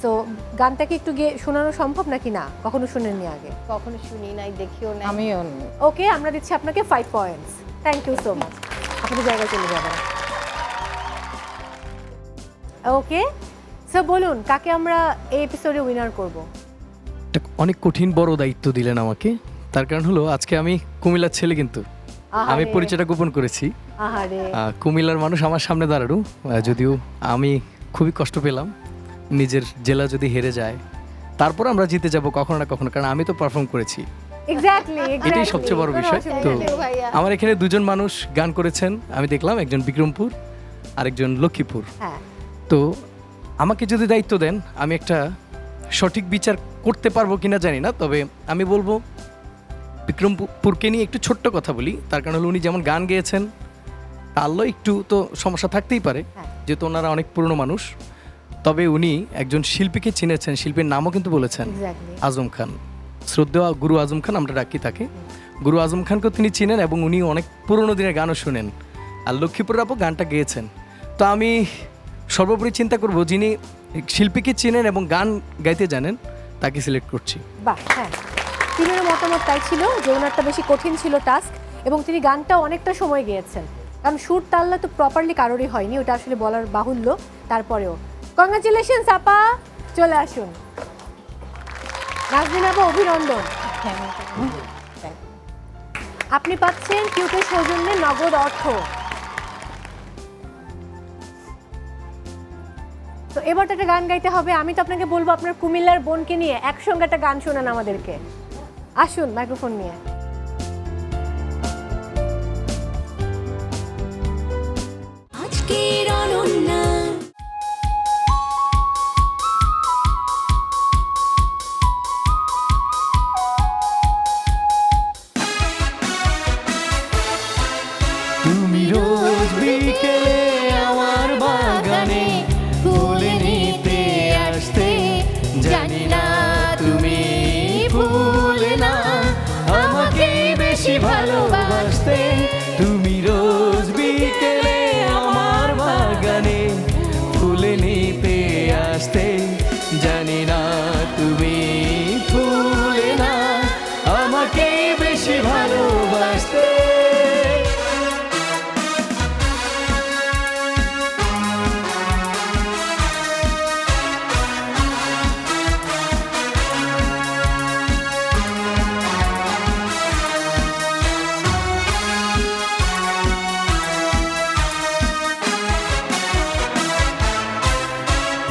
সো গানটাকে একটু গিয়ে শোনানো সম্ভব নাকি না? কখনো শুনেননি আগে? কখনো শুনি নাই, দেখিও নাই। আমিও ওকে, আমরা দিচ্ছি আপনাকে 5 points. Thank you so much. আপনি জায়গায় চলে যাবেন। ওকে, সো বলুন কাকে আমরা এই এপিসোডে উইনার করব? একটা অনেক কঠিন বড় দায়িত্ব দিলেন আমাকে। তার কারণ হলো আজকে আমি কুমিল্লার ছেলে, কিন্তু আমি পরিচয়টা গোপন করেছি। আহারে, কুমিল্লার মানুষ আমার সামনে দাঁড়ানো, যদিও আমি খুবই কষ্ট পেলাম নিজের জেলা যদি হেরে যায়, তারপর আমরা জিতে যাব কখনো না কখনো, কারণ আমি তো পারফর্ম করেছি। এক্স্যাক্টলি, এটাই সবচেয়ে বড় বিষয়। তো ভাইয়া। আমার এখানে দুজন মানুষ গান করেছেন, আমি দেখলাম, একজন বিক্রমপুর আরেকজন লক্ষ্মীপুর। হ্যাঁ, তো আমাকে যদি দায়িত্ব দেন, আমি একটা সঠিক বিচার করতে পারবো কিনা জানি না, তবে আমি বলবো বিক্রমপুরকে নিয়ে একটু ছোট্ট কথা বলি। তার কারণ হলো উনি যেমন গান গেয়েছেন, তারও একটু তো সমস্যা থাকতেই পারে, যেহেতু ওনারা অনেক পুরনো মানুষ। তবে উনি একজন শিল্পীকে চিনেছেন, শিল্পীর নামও কিন্তু বলেছেন, এক্স্যাক্টলি। আজম খান, শ্রদ্ধেয় গুরু আজম খান আমরা ডাকি তাকে। গুরু আজম খানকেও তিনি চিনেন এবং উনি অনেক পুরনো দিনের গানও শোনেন, আর লক্ষ্মীপুরের আপু গানটা গেয়েছেন। তো আমি সর্বোপরি চিন্তা করব যিনি শিল্পীকে চিনেন এবং গান গাইতে জানেন তাকে সিলেক্ট করছি। বাহ, হ্যাঁ, তিনের মতামত তাই ছিল যে ওনারটা বেশি কঠিন ছিল টাস্ক, এবং তিনি গানটা অনেকটা সময় গেয়েছেন, কারণ সুর তাল্লা তো প্রপারলি কারোরই হয়নি, ওটা আসলে বলার বাহুল্য। তারপরেও কংগ্রাচুলেশনস আপা, চলে আসুন। নাজনীন আপা, অভিনন্দন। আপনি পাচ্ছেন কিউটের সৌজন্যে নগদ অর্থ। তো এবার তো একটা গান গাইতে হবে। আমি তো আপনাকে বলবো আপনার কুমিল্লার বোনকে নিয়ে একসঙ্গে একটা গান শোনান আমাদেরকে। আসুন মাইক্রোফোন নিয়ে। আজকের অনন্যা তুমি রোজ বিকেলে আমার বাগানে ফুল নিতে আসতে, জানি না তুমি ফুল না আমাকে বেশি ভালোবাসতে। তুমি রোজ বিকেলে আমার বাগানে ফুল নিতে আসতে, জানি না তুমি ফুল না আমাকে বেশি ভালোবাসতে।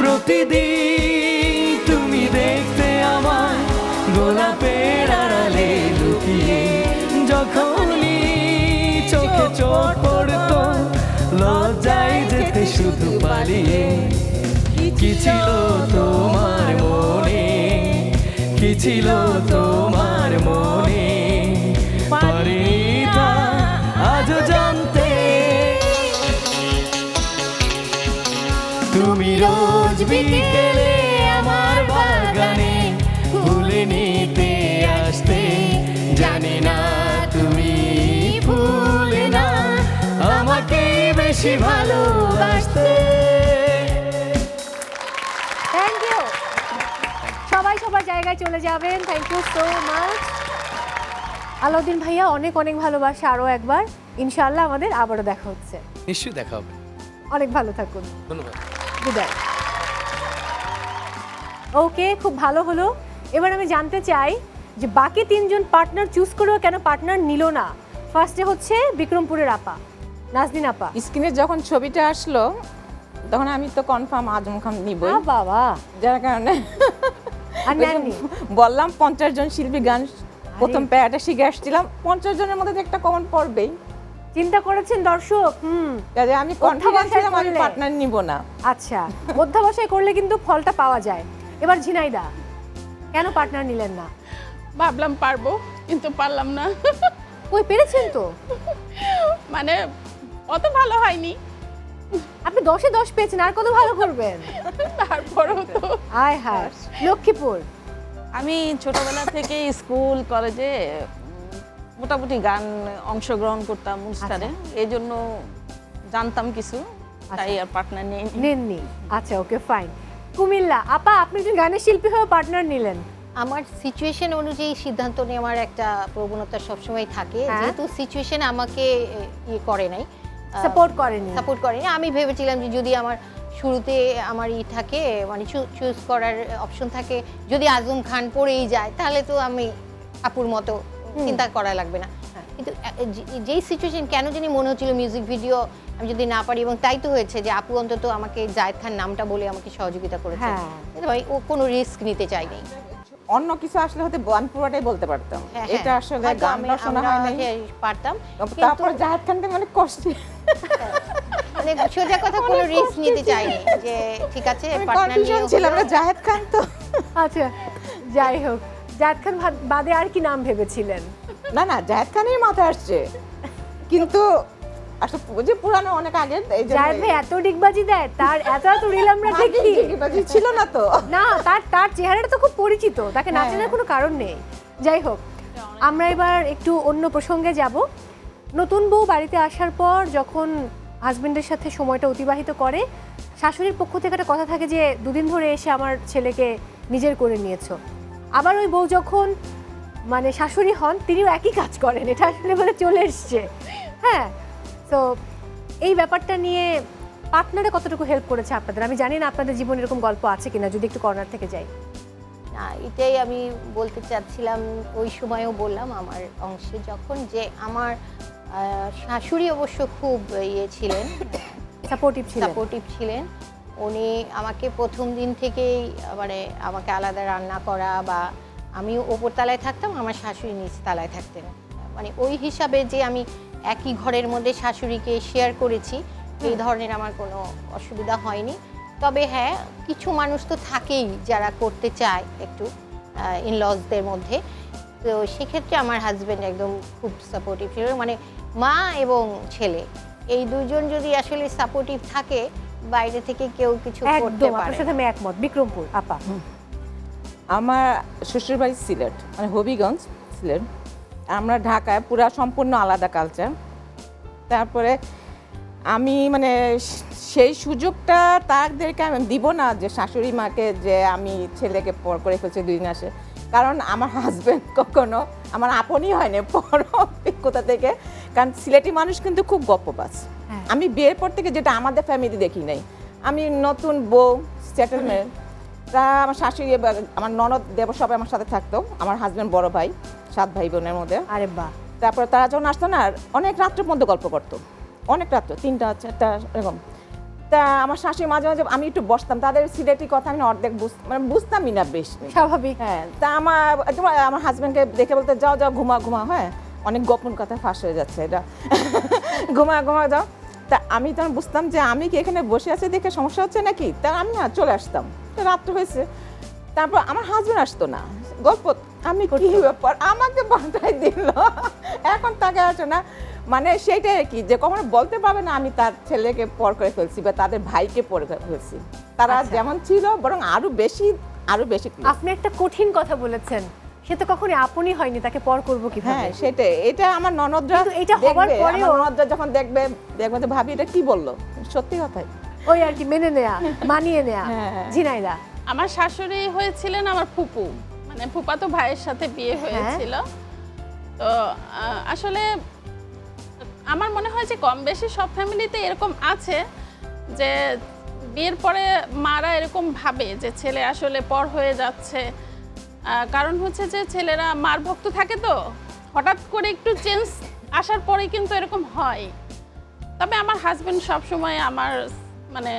প্রতিদিন তুমি দেখতে আমায় গোলাপের আড়ালে লুকিয়ে, যখনই চোখে চোট পড়তো লজ্জায় যেতে শুধু পালিয়ে। কি ছিল তোমার মনে, কি ছিল তোমার মনে, পারিনি তা আজও জানতে। তুমি রোজ বিকেলে আমার বাগানে ফুল নিতে আসতে, জানি না তুমি ফুল না আমাকে বেশি ভালোবাসতে। Thank you. সবাই সবার জায়গায় চলে যাবেন। Thank you so much. Alauddin ভাইয়া, অনেক অনেক ভালোবাসা আরও একবার। ইনশাআল্লাহ আমাদের আবারও দেখা হচ্ছে। নিশ্চয়ই দেখা হবে। অনেক ভালো থাকুন। ধন্যবাদ। বিদায়। ওকে, খুব ভালো হলো। এবার আমি জানতে চাই যে বাকি 3 জন পার্টনার চুজ করেও কেন পার্টনার নিল না। ফার্স্টে হচ্ছে বিক্রমপুরের আপা, নাজনীন আপা। স্ক্রিনে যখন ছবিটা আসলো তখন আমি তো কনফার্ম আজম খান নিব, বাবা, যার কারণে আর নেননি? বললাম 50 জন শিল্পী গান প্রথম প্যারাটা শিখে আসছিলাম, 50 জনের মধ্যে তো একটা কমন পড়বেই। চিন্তা করেছেন দর্শক? কাজে আমি কনফিডেন্স ছিলাম আমি করলে। পার্টনার নিব না। আচ্ছা, অধ্যাবসায় করলে কিন্তু ফলটা পাওয়া যায়। এবার ঝিনাইদা, কেন পার্টনার নিলেন না? ভাবলাম পারবো, কিন্তু পারলাম না। কই, পেরেছেন তো। মানে অত ভালো হয়নি, আপনি 10-এ 10 পেয়েছেন, আর কত ভালো করবেন? তারপরেও তো। হায় হায়। লক্ষ্মীপুর, আমি ছোটবেলা থেকে স্কুল কলেজে মোটামুটি গান অংশগ্রহণ করতাম অনুষ্ঠানে, এই জন্য জানতাম কিছু, তাই আর পার্টনার নিয়ে নেননি। আচ্ছা, ওকে, ফাইন। কুমিল্লা আপা, আপনি একজন গানের শিল্পী হয়ে পার্টনার নিলেন। আমার সিচুয়েশন অনুযায়ী সিদ্ধান্ত নেওয়ার একটা প্রবণতা সবসময় থাকে, হ্যাঁ। যেহেতু সিচুয়েশন আমাকে ইয়ে করে নাই, সাপোর্ট করেনি। সাপোর্ট করেনি। আমি ভেবেছিলাম যে যদি আমার শুরুতে আমার থাকে, মানে চুজ করার অপশন থাকে, যদি আজম খান পড়েই যায় তাহলে তো আমি আপুর মতো চিন্তা করা লাগবে না। কিন্তু যেই সিচুয়েশন কেন জানি মনে হচ্ছিল মিউজিক ভিডিও আমি যদি না পারি, এবং তাই তো হয়েছে যে আপু অন্তত আমাকে জায়েদ খান নামটা বলে আমাকে সহযোগিতা করেছে। ভাই ও কোনো রিস্ক নিতে চায়নি। অন্য কিছু আসলে হতে আমি পুরোটাই বলতে পারতাম, হ্যাঁ, এটা আসলে হয়তো গানটা শোনা হয় নাই, পারতাম। তারপর জাহেদ খানকে মানে কষ্ট, মানে সোজা কথা কোনো রিস্ক নিতে চাইনি যে ঠিক আছে পার্টনার কনফিউশন ছিলাম না, জাহেদ খান তো। আচ্ছা, যাই হোক, জায়েদ খান বাদে আর কি নাম ভেবেছিলেন? না না, জাহেদ খানই মাথায় আসছে, কিন্তু আসলে যে পুরানো অনেক আগে, এই যে জায়েদ ভাই এত ডিগবাজি দেয়, তার এত এত রিল আমরা দেখি। ছিল না তো। না, তার চেহারাটা তো খুব পরিচিত, তাকে না চেনার কোনো কারণ নেই। যাই হোক, আমরা এবার একটু অন্য প্রসঙ্গে যাব। নতুন বউ বাড়িতে আসার পর যখন হাজবেন্ডের সাথে সময়টা অতিবাহিত করে, শাশুড়ির পক্ষ থেকে একটা কথা থাকে যে 2 দিন ধরে এসে আমার ছেলেকে নিজের করে নিয়েছো। আবার ওই বউ যখন মানে শাশুড়ি হন, তিনিও একই কাজ করেন, এটা আসলে বলে চলে এসছে। হ্যাঁ, তো এই ব্যাপারটা নিয়ে পার্টনারে কতটুকু হেল্প করেছে আপনাদের? আমি জানি না আপনাদের জীবনে এরকম গল্প আছে কিনা, যদি একটু কর্নার থেকে যাই। না, এটাই আমি বলতে চাচ্ছিলাম, ওই সময়ও বললাম আমার অংশে যখন, যে আমার শাশুড়ি অবশ্য খুব ইয়ে ছিলেন, সাপোর্টিভ ছিলেন। উনি আমাকে প্রথম দিন থেকেই মানে আমাকে আলাদা রান্না করা, বা আমি ওপর তলায় থাকতাম, আমার শাশুড়ি নিচ তলায় থাকতেন, মানে ওই হিসাবে যে আমি একই ঘরের মধ্যে শাশুড়িকে শেয়ার করেছি, এই ধরনের আমার কোনো অসুবিধা হয়নি। তবে হ্যাঁ, কিছু মানুষ তো থাকেই যারা করতে চায় একটু ইনলজদের মধ্যে, তো সেক্ষেত্রে আমার হাজব্যান্ড একদম খুব সাপোর্টিভ ছিল। মানে মা এবং ছেলে এই দুজন যদি আসলে সাপোর্টিভ থাকে, বাইরে থেকে কেউ কিছু করতে একদম পারে। আপনার সাথে আমি একমত। বিক্রমপুর আপা, আমার শ্বশুরবাড়ি সিলেট, মানে হবিগঞ্জ সিলেট, আমরা ঢাকায় পুরা সম্পূর্ণ আলাদা কালচার। তারপরে আমি মানে সেই সুযোগটা তাদেরকে আমি দিব না যে শাশুড়ি মাকে যে আমি ছেলেকে পর করে ফেলছি 2 দিন আসে, কারণ আমার হাজব্যান্ড কখনো আমার আপনই হয় না পর কোথা থেকে, কারণ সিলেটি মানুষ কিন্তু খুব গপ্পবাজ। আমি বিয়ের পর থেকে যেটা আমাদের ফ্যামিলি দেখি নাই, আমি নতুন বউ সেটেলমেন্ট, তা আমার শাশুড়ি আমার ননদ দেব সবাই আমার সাথে থাকতো, আমার হাজব্যান্ড বড় ভাই, 7 ভাই বোনের মধ্যে। আরে বাহ। তারপর তারা যখন আসতো না, অনেক রাত্রের মধ্যে গল্প করতো, অনেক রাত্র 3টা 4টা এরকম। তা আমার শাশুড়ি মাঝে মাঝে আমি একটু বসতাম, তাদের সিলেটি কথা আমি অর্ধেক মানে বুঝতামই না বেশ। স্বাভাবিক। হ্যাঁ, তা আমার হাজব্যান্ডকে দেখে বলতে, যাও যাও ঘুমা, হ্যাঁ অনেক গোপন কথা ফাঁস হয়ে যাচ্ছে এটা, ঘুমা যাও। তা আমি তখন বুঝতাম যে আমি কি এখানে বসে আছি দেখে সমস্যা হচ্ছে নাকি, তা আমি না চলে আসতাম, রাত্র হয়েছে। তারপর আমার হাজব্যান্ড আসতো না, গল্প আমি কি ব্যাপার আমাকে পাঠাই দিল, এখন তাকে আসে না, মানে সেইটাই কি যে কখনো বলতে পারবে না আমি তার ছেলেকে পর করে ফেলছি বা তাদের ভাইকে পর করে ফেলছি। তারা যেমন ছিল বরং আরো বেশি। আপনি একটা কঠিন কথা বলেছেন, সে তো কখনো আপনই হয়নি, তাকে পর করব কিভাবে? হ্যাঁ, সেটাই। এটা আমার ননদরা, এটা হবার পরেও ননদরা যখন দেখবে যে ভাবি এটা কি বললো, সত্যি কথাই ওই আর কি মেনে নেয়া, মানিয়ে নেয়া। ঝিনাইদা, আমার শাশুড়ি হয়েছিলেন আমার ফুপু, মানে ফুপাতো ভাইয়ের সাথে বিয়ে হয়েছিল। তো আসলে আমার মনে হয় যে কম বেশি সব ফ্যামিলিতে এরকম আছে যে বিয়ের পরে মারা এরকম ভাবে যে ছেলে আসলে পর হয়ে যাচ্ছে। কারণ হচ্ছে যে ছেলেরা মার ভক্ত থাকে, তো হঠাৎ করে একটু চেঞ্জ আসার পরেই কিন্তু এরকম হয়। তবে আমার হাজবেন্ড সবসময় আমার মানে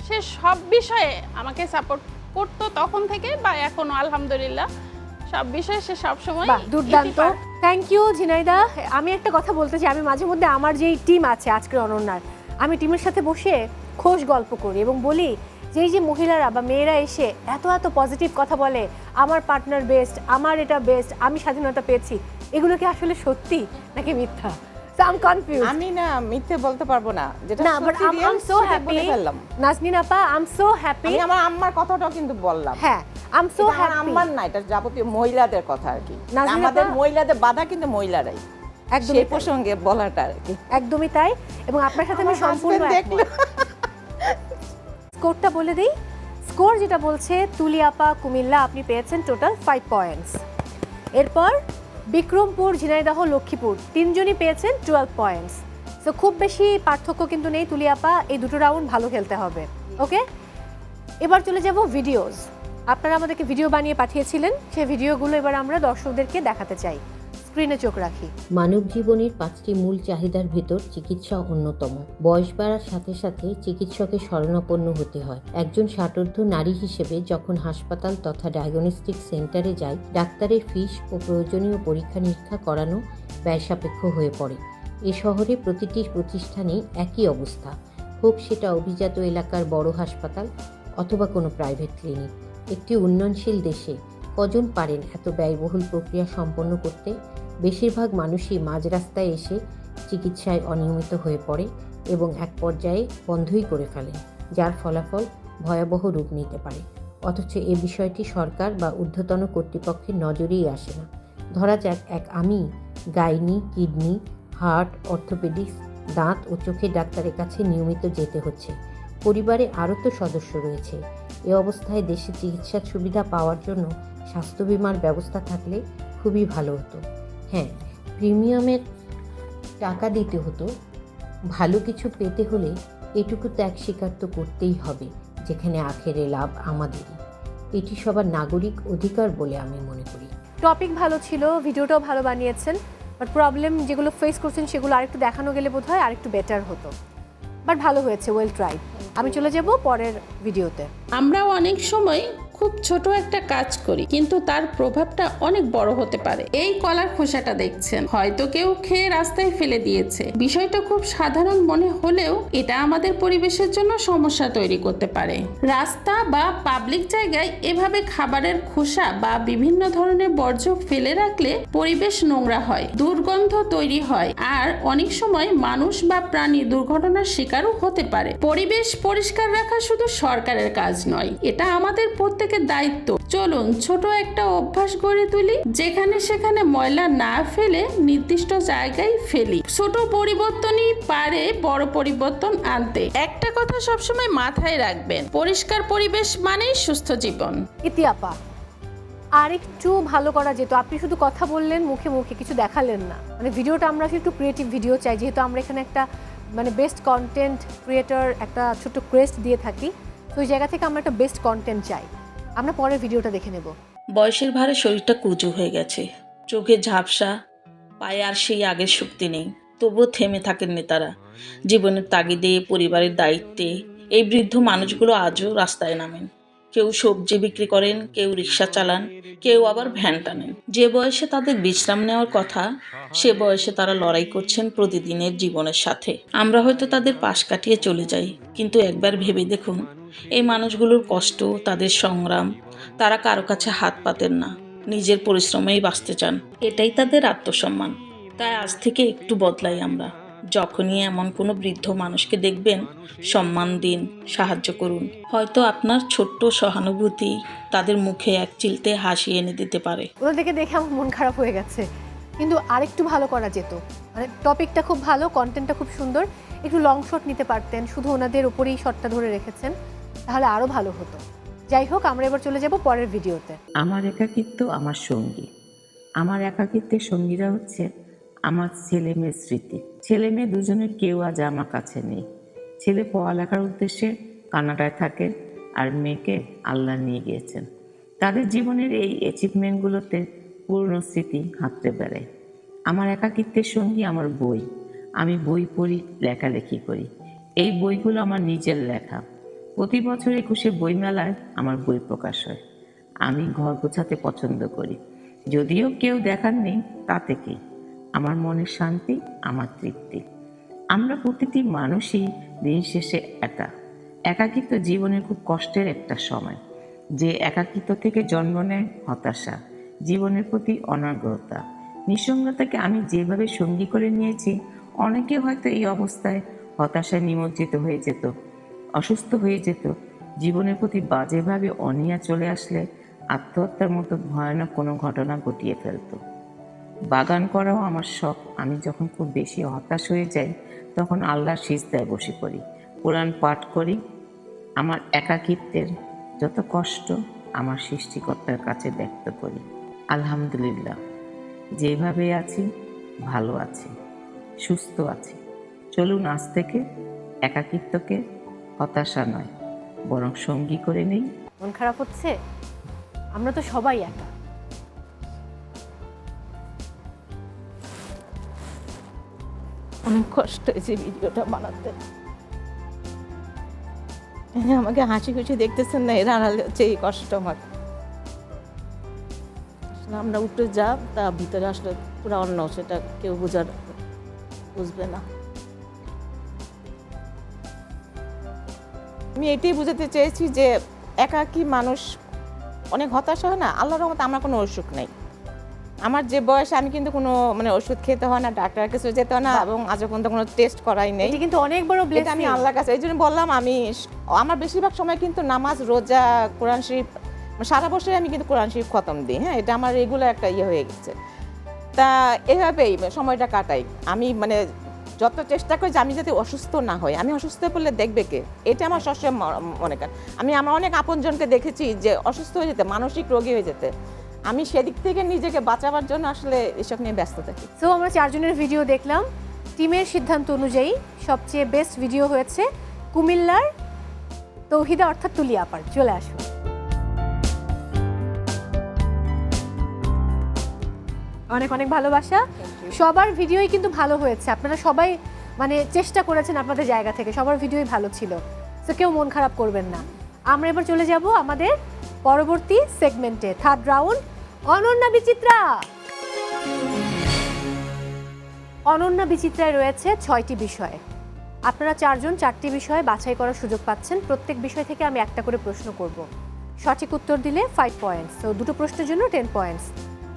সে সব বিষয়ে আমাকে সাপোর্ট করতো তখন থেকে, বা এখনো আলহামদুলিল্লাহ সব বিষয়ে সে সবসময় বাহ, দুর্দান্ত। Thank you Jhenaidah. আমি একটা কথা বলতে চাই, আমি মাঝে মধ্যে আমার যেই টিম আছে আজকের অনন্যার, আমি টিমের সাথে বসে খোশ গল্প করি এবং বলি যে এই যে মহিলারা বা মেয়েরা এসে এত এত পজিটিভ কথা বলে, আমার পার্টনার বেস্ট, আমার এটা বেস্ট, আমি স্বাধীনতা পেয়েছি, এগুলো কি আসলে সত্যি নাকি মিথ্যা? So I'm confused. আমি না মিথ্যে বলতে পারবো না, যেটা না, but সত্যি real I'm so সেটা happy. বলে ফেললাম। নাজনীন আপা, I'm so happy. আমি আমার আম্মার কথাটাও কিন্তু বললাম। হ্যাঁ, I'm so এটা আমার happy. আম্মার না, এটা যাবতীয় মহিলাদের কথা আর কি। নাজনীন আমাদের আপা- মহিলাদের বাধা কিন্তু মহিলারাই, একদমই সেই তাই। প্রসঙ্গে বলাটা আর কি। একদমই তাই, এবং আপনার সাথে আমি আমার সম্পূর্ণ husband দেখলো। স্কোরটা বলে দিই। স্কোর যেটা বলছে, তুলি আপা কুমিল্লা আপনি পেয়েছেন টোটাল 5 পয়েন্টস। এরপর বিক্রমপুর, ঝিনাইদহ, লক্ষ্মীপুর তিনজনই পেয়েছেন 12 পয়েন্টস। সো খুব বেশি পার্থক্য কিন্তু নেই তুলি আপা, এই দুটো রাউন্ড ভালো খেলতে হবে। ওকে, এবার চলে যাব ভিডিওস। আপনারা আমাদেরকে ভিডিও বানিয়ে পাঠিয়েছিলেন, সেই ভিডিওগুলো এবার আমরা দর্শকদেরকে দেখাতে চাই। স্ক্রিনে চোখ রাখি। মানব জীবনের 5টি মূল চাহিদার ভেতর চিকিৎসা অন্যতম। বয়স বাড়ার সাথে সাথে চিকিৎসকের শরণাপন্ন হতে হয়। একজন ষাটোর্ধ্ব নারী হিসেবে যখন হাসপাতাল তথা ডায়াগনস্টিক সেন্টারে যায়, ডাক্তারের ফিস ও প্রয়োজনীয় পরীক্ষা নিরীক্ষা করানো ব্যয়সাপেক্ষ হয়ে পড়ে। এ শহরে প্রতিটি প্রতিষ্ঠানেই একই অবস্থা, হোক সেটা অভিজাত এলাকার বড় হাসপাতাল অথবা কোনো প্রাইভেট ক্লিনিক। একটি উন্নয়নশীল দেশে কজন পারেন এত ব্যয়বহুল প্রক্রিয়া সম্পন্ন করতে? বেশিরভাগ মানুষই মাঝ রাস্তায় এসে চিকিৎসায় অনিয়মিত হয়ে পড়ে এবং এক পর্যায়ে বন্ধই করে ফেলেন, যার ফলাফল ভয়াবহ রূপ নিতে পারে। অথচ এ বিষয়টি সরকার বা ঊর্ধ্বতন কর্তৃপক্ষের নজরেই আসে না। ধরা যাক আমি গাইনি, কিডনি, হার্ট, অর্থোপেডিক্স, দাঁত ও চোখের ডাক্তারের কাছে নিয়মিত যেতে হচ্ছে। পরিবারে আরও তো সদস্য রয়েছে। এ অবস্থায় দেশে চিকিৎসার সুবিধা পাওয়ার জন্য স্বাস্থ্য বিমার ব্যবস্থা থাকলে খুবই ভালো হতো। হ্যাঁ, প্রিমিয়ামের টাকা দিতে হতো। ভালো কিছু পেতে হলে এটুকু ত্যাগ স্বীকার তো করতেই হবে, যেখানে আখেরে লাভ আমাদেরই। এটি সবার নাগরিক অধিকার বলে আমি মনে করি। টপিক ভালো ছিল, ভিডিওটাও ভালো বানিয়েছেন, বাট প্রবলেম যেগুলো ফেস করছেন সেগুলো আরেকটু দেখানো গেলে বোধহয় আরেকটু বেটার হতো। বাট ভালো হয়েছে, ওয়েল ট্রাইড। আমি চলে যাব পরের ভিডিওতে। আমরাও অনেক সময় খুব ছোট একটা কাজ করি, কিন্তু তার প্রভাবটা অনেক বড় হতে পারে। এই কলার খোসাটা দেখছেন, হয়তো কেউ খেয়ে রাস্তায় ফেলে দিয়েছে। বিষয়টা খুব সাধারণ মনে হলেও এটা আমাদের পরিবেশের জন্য সমস্যা তৈরি করতে পারে। রাস্তা বা পাবলিক জায়গায় এভাবে খাবারের খোসা বা বিভিন্ন ধরনের বর্জ্য ফেলে রাখলে পরিবেশ নোংরা হয়, দুর্গন্ধ তৈরি হয়, আর অনেক সময় মানুষ বা প্রাণী দুর্ঘটনার শিকারও হতে পারে। পরিবেশ পরিষ্কার রাখা শুধু সরকারের কাজ নয়, এটা আমাদের প্রত্যেকের দায়িত্ব। চলুন ছোট একটা অভ্যাস গড়ে তুলি, যেখানে সেখানে ময়লা না ফেলে নির্দিষ্ট জায়গায় ফেলি। ছোট পরিবর্তনই পারে বড় পরিবর্তন আনতে। একটা কথা সবসময় মাথায় রাখবেন, পরিষ্কার পরিবেশ মানেই সুস্থ জীবন। ইতিআপা, আর একটু ভালো করা যেত। আপনি শুধু কথা বললেন, মুখে মুখে কিছু দেখালেন না। মানে ভিডিওটা আমরা একটু ক্রিয়েটিভ ভিডিও চাই, যেহেতু আমরা এখানে একটা মানে বেস্ট কন্টেন্ট ক্রিয়েটর একটা ছোট্ট ক্রেস্ট দিয়ে থাকি, তো ওই জায়গা থেকে আমরা একটা বেস্ট কন্টেন্ট চাই। আমরা পরের ভিডিওটা দেখে নেব। বয়সের ভারে শরীরটা কুঁজো হয়ে গেছে, চোখে ঝাপসা, পায়ে আর সেই আগের শক্তি নেই। তবুও থেমে থাকেন নেতারা। জীবনের তাগিদে, পরিবারের দায়িত্বে এই বৃদ্ধ মানুষগুলো আজও রাস্তায় নামেন। কেউ সবজি বিক্রি করেন, কেউ রিক্সা চালান, কেউ আবার ভ্যান টানেন। যে বয়সে তাদের বিশ্রাম নেওয়ার কথা, সে বয়সে তারা লড়াই করছেন প্রতিদিনের জীবনের সাথে। আমরা হয়তো তাদের পাশ কাটিয়ে চলে যাই, কিন্তু একবার ভেবে দেখুন এই মানুষগুলোর কষ্ট, তাদের সংগ্রাম। তারা কারো কাছে হাত পাতেন না, নিজের পরিশ্রমেই বাঁচতে চান। এটাই তাদের আত্মসম্মান। তাই আজ থেকে একটু বদলাই আমরা। যখনই এমন কোনো বৃদ্ধ মানুষকে দেখবেন, সম্মান দিন, সাহায্য করুন। হয়তো আপনার ছোট্ট সহানুভূতি তাদের মুখে এক চিলতে হাসি এনে দিতে পারে। ওদেরকে দেখে আমার মন খারাপ হয়ে গেছে, কিন্তু আরেকটু ভালো করা যেত। মানে টপিকটা খুব ভালো, কন্টেন্টটা খুব সুন্দর, একটু লং শট নিতে পারতেন, শুধু ওনাদের উপরেই শটটা ধরে রেখেছেন, তাহলে আরও ভালো হতো। যাই হোক, আমরা এবার চলে যাব পরের ভিডিওতে। আমার একাকিত্ব আমার সঙ্গী। আমার একাকিত্বের সঙ্গীরা হচ্ছে আমার ছেলে মেয়ের স্মৃতি। ছেলে মেয়ে দুজনের কেউ আজ আমার কাছে নেই। ছেলে পড়ালেখার উদ্দেশ্যে কানাডায় থাকে, আর মেয়েকে আল্লাহ নিয়ে গিয়েছেন। তাদের জীবনের এই অ্যাচিভমেন্টগুলোতে পুরনো স্মৃতি হাতড়ে বেড়ায়। আমার একাকিত্বের সঙ্গী আমার বই। আমি বই পড়ি, লেখালেখি করি। এই বইগুলো আমার নিজের লেখা। প্রতি বছর 21শে বইমেলায় আমার বই প্রকাশ হয়। আমি ঘর গোছাতে পছন্দ করি, যদিও কেউ দেখার নেই, তাতে কি? আমার মনের শান্তি, আমার তৃপ্তি। আমরা প্রতিটি মানুষই দিন শেষে একা। একাকিত্ব জীবনের খুব কষ্টের একটা সময়। যে একাকিত্ব থেকে জন্ম নেয় হতাশা, জীবনের প্রতি অনাগ্রহতা, নিঃসঙ্গতাকে আমি যেভাবে সঙ্গী করে নিয়েছি, অনেকে হয়তো এই অবস্থায় হতাশায় নিমজ্জিত হয়ে যেত, অসুস্থ হয়ে যেত। জীবনের প্রতি বাজেভাবে অনীহা চলে আসলে আত্মহত্যার মতো ভয়ানক কোনো ঘটনা ঘটিয়ে ফেলত। বাগান করাও আমার শখ। আমি যখন খুব বেশি হতাশ হয়ে যাই, তখন আল্লাহর সিজদায় বসে পড়ি, কোরআন পাঠ করি। আমার একাকিত্বের যত কষ্ট আমার সৃষ্টিকর্তার কাছে ব্যক্ত করি। আলহামদুলিল্লাহ, যেভাবে আছি ভালো আছি, সুস্থ আছি। চলুন আজ থেকে একাকিত্বকে হতাশা নয়, বরং সঙ্গী করে নেই। মন খারাপ হচ্ছে? আমরা তো সবাই একা। অনেক কষ্ট হয়েছে ভিডিওটা বানাতে। আমাকে হাসি খুশি দেখতেছেন না, এর আড়ালে হচ্ছে এই কষ্ট আমার। আসলে আমরা উপরে যা, তা ভিতরে আসলে পুরো অন্য, সেটা কেউ বুঝবে না। আমি এটাই বুঝাতে চেয়েছি যে একাকী মানুষ অনেক হতাশা হয় না। আল্লাহর রহমতে আমার কোনো অসুখ নেই। আমার যে বয়সে আমি কিন্তু কোনো ওষুধ খেতে হয় না, ডাক্তারের কাছে যেতে হয় না, এবং আজ পর্যন্ত কোনো টেস্ট করাই নেই। এটা কিন্তু অনেক বড় ব্লেসিং। আমি আল্লাহর কাছে এই জন্য বললাম, আমার বেশিরভাগ সময় কিন্তু নামাজ, রোজা, কোরআন শরীফ, সারা বছরে আমি কিন্তু কোরআন শরীফ খতম দিই। হ্যাঁ, এটা আমার রেগুলার একটা হয়ে গেছে। তা এভাবেই সময়টা কাটাই। আমি যত চেষ্টা করি যে আমি যাতে অসুস্থ না হই। আমি অসুস্থ পড়লে দেখবে কে, এটা আমার সবসময় মনে করেন। আমি আমার অনেক আপনজনকে দেখেছি যে অসুস্থ হয়ে যেতে, মানসিক রোগী হয়ে যেতে। আমি সেদিক থেকে নিজেকে বাঁচাবার জন্য আসলে এসব নিয়ে ব্যস্ত থাকি। সো আমরা 4 জনের ভিডিও দেখলাম। টিমের সিদ্ধান্ত অনুযায়ী সবচেয়ে বেস্ট ভিডিও হয়েছে কুমিল্লার তৌহিদা অর্থাৎ তুলি আপার। চলে আসুন। অনেক অনেক ভালোবাসা। সবার ভিডিওই কিন্তু ভালো হয়েছে। আপনারা সবাই চেষ্টা করেছেন আপনাদের জায়গা থেকে, সবার ভিডিওই ভালো ছিল। তো কেউ মন খারাপ করবেন না। আমরা এবার চলে যাব আমাদের পরবর্তী সেগমেন্টে, থার্ড রাউন্ড, অনন্যা বিচিত্রা। অনন্যা বিচিত্রায় রয়েছে 6টি বিষয়। আপনারা 4 জন 4টি বিষয়ে বাছাই করার সুযোগ পাচ্ছেন। প্রত্যেক বিষয় থেকে আমি একটা করে প্রশ্ন করব। সঠিক উত্তর দিলে 5 পয়েন্টস, তো 2টো প্রশ্নের জন্য 10 পয়েন্টস,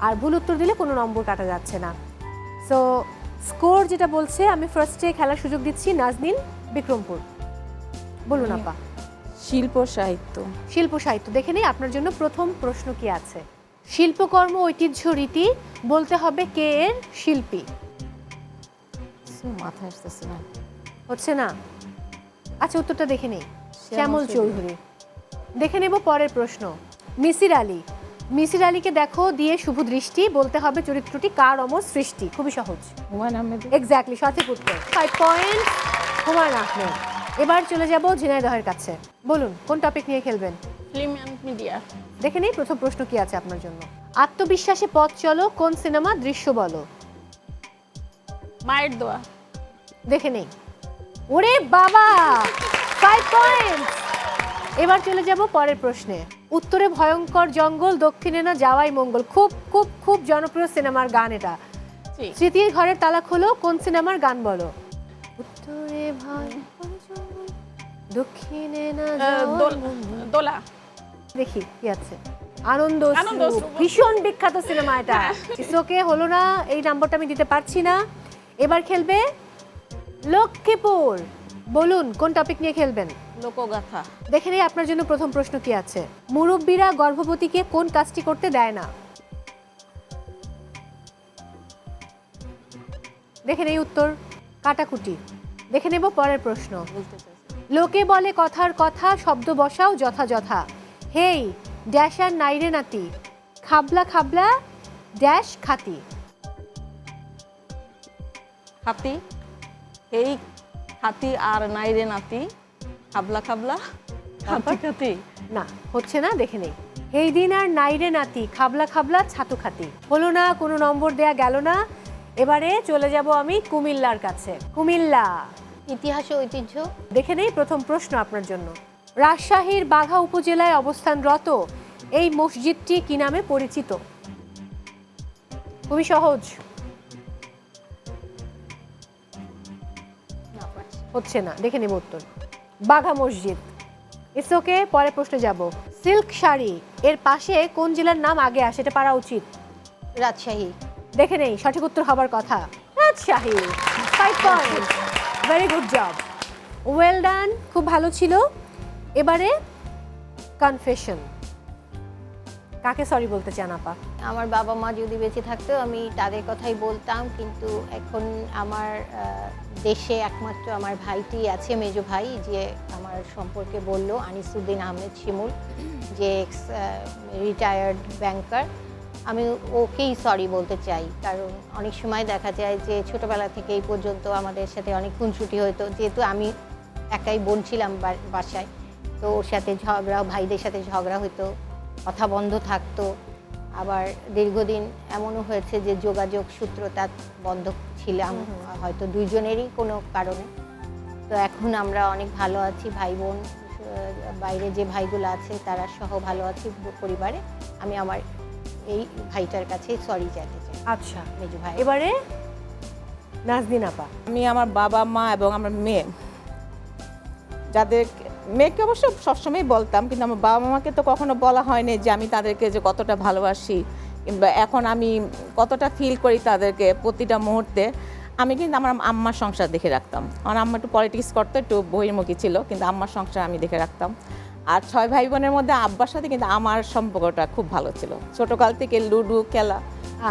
আর ভুল উত্তর দিলে কোনো নম্বর কাটা যাচ্ছে না। সো স্কোর যেটা বলছে, আমি ফার্স্টে খেলার সুযোগ দিচ্ছি নাজনীন, বিক্রমপুর। বলুন আপা। শিল্প সাহিত্য। শিল্প সাহিত্য। দেখে নেই আপনার জন্য প্রথম প্রশ্ন কি আছে। শিল্পকর্ম, ঐতিহ্য, রীতি বলতে হবে কে এর শিল্পী। মাথায় আসতেছে না, হচ্ছে না? আচ্ছা, উত্তরটা দেখে নেই। শ্যামল চৌধুরী। দেখে নেব পরের প্রশ্ন। মিসির আলী। মিসির আলীকে দেখো দিয়ে শুভ দৃষ্টি বলতে হবে চরিত্রটি কার অমর সৃষ্টি। খুবই সহজ। হুমায়ুন আহমেদ। এক্স্যাক্টলি, সঠিক উত্তর। 5 পয়েন্ট হুমায়ুন আহমেদ। এবার চলে যাব ঝিনাইদহের কাছে। বলুন কোন টপিক নিয়ে খেলবেন। Film and media. দেখে নেই প্রথম প্রশ্ন কি আছে আপনার জন্য। আত্মবিশ্বাসে পথ চলো কোন সিনেমা দৃশ্য বলো। মায়ের দোয়া। দেখে নেই। ওরে বাবা, 5 পয়েন্ট। এবার চলে যাব পরের প্রশ্নে। উত্তরে ভয়ঙ্কর জঙ্গল, দক্ষিণে না যাওয়াই মঙ্গল। খুব খুব খুব জনপ্রিয় সিনেমার গান এটা। স্মৃতির ঘরের তালা খোলো কোন সিনেমার গান বলো। উত্তরে ভয়ঙ্কর জঙ্গল, দক্ষিণে না যাওয়াই মঙ্গল। দোলা। দেখি কি আছে। আনন্দ অশ্রু, ভীষণ বিখ্যাত সিনেমা এটা। ইসোকে হলো না, এই নাম্বারটা আমি দিতে পারছি না। এবার খেলবে লক্ষ্মীপুর। বলুন কোন টপিক নিয়ে খেলবেন। লোকগাথা। দেখে নেই আপনার জন্য প্রথম প্রশ্ন কি আছে। মুরব্বীরা গর্ভবতীকে কোন কাজটি করতে দেয় না। দেখে নেই উত্তর কাটাকুটি। দেখে নেব পরের প্রশ্ন। লোকে বলে কথার কথা, শব্দ বসাও যথাযথা। হেই ড্যাশ আর নাইরে নাতি, খাবলা খাবলা ড্যাশ খাতি। খাতি এই খাতি আর নাই রে নাতি খাবলা খাবলা খাতি খাতি না হচ্ছে না, দেখে নেই। এই দিন আর নাইরে নাতি খাবলা খাবলা ছাতু খাতি। হলো না, কোনো নম্বর দেয়া গেল না। এবারে চলে যাব আমি কুমিল্লার কাছে। কুমিল্লা, ইতিহাস ও ঐতিহ্য। দেখে নেই প্রথম প্রশ্ন আপনার জন্য। রাজশাহীর বাঘা উপজেলায় অবস্থানরত এই মসজিদটি কি নামে পরিচিত? খুবই সহজ। হচ্ছে না, দেখে নেব উত্তর। বাঘা মসজিদ। ইটস ওকে, পরে প্রশ্নে যাব। সিল্ক শাড়ি এর পাশে কোন জেলার নাম আগে আসে? এটা পারা উচিত। রাজশাহী। দেখে নেই, সঠিক উত্তর হবার কথা Rajshahi. 5 point, very good job, well done, খুব ভালো ছিল। এবারে কনফেশন। কাকে সরি বলতে চান আপা? আমার বাবা মা যদি বেঁচে থাকতো আমি তাদের কথাই বলতাম, কিন্তু এখন আমার দেশে একমাত্র আমার ভাইটি আছে, মেজো ভাই, যে আমার সম্পর্কে বলল, আনিসুদ্দিন আহমেদ শিমুল, যে এক্স রিটায়ার্ড ব্যাংকার। আমি ওকেই সরি বলতে চাই, কারণ অনেক সময় দেখা যায় যে ছোটোবেলা থেকে এই পর্যন্ত আমাদের সাথে অনেক খুনসুটি হতো, যেহেতু আমি একাই বোন ছিলাম বাসায়, তো ওর সাথে ঝগড়া, ভাইদের সাথে ঝগড়া হতো, কথা বন্ধ থাকতো। আবার দীর্ঘদিন এমনও হয়েছে যে যোগাযোগ সূত্রতা বন্ধ ছিলাম, হয়তো দুইজনেরই কোনো কারণে। তো এখন আমরা অনেক ভালো আছি, ভাই বোন, বাইরে যে ভাইগুলো আছে তারা সহ ভালো আছি পরিবারে। আমি আমার এই ভাইটার কাছে সরি চাইতে চাই। আচ্ছা মেজো ভাই। এবারে নাজদিন আপা। আমি আমার বাবা মা এবং আমার মেয়ে, যাদের মেয়েকে অবশ্য সবসময় বলতাম, কিন্তু আমার বাবা মাকে তো কখনো বলা হয়নি যে আমি তাদেরকে যে কতটা ভালোবাসি কিংবা এখন আমি কতটা ফিল করি তাদেরকে প্রতিটা মুহূর্তে। আমি কিন্তু আমার আম্মার সংসার দেখে রাখতাম। আমার আম্মা একটু পলিটিক্স করতো, একটু বহির্মুখী ছিল, কিন্তু আম্মার সংসার আমি দেখে রাখতাম। আর 6 ভাই বোনের মধ্যে আব্বার সাথে কিন্তু আমার সম্পর্কটা খুব ভালো ছিল। ছোটোকাল থেকে লুডো খেলা,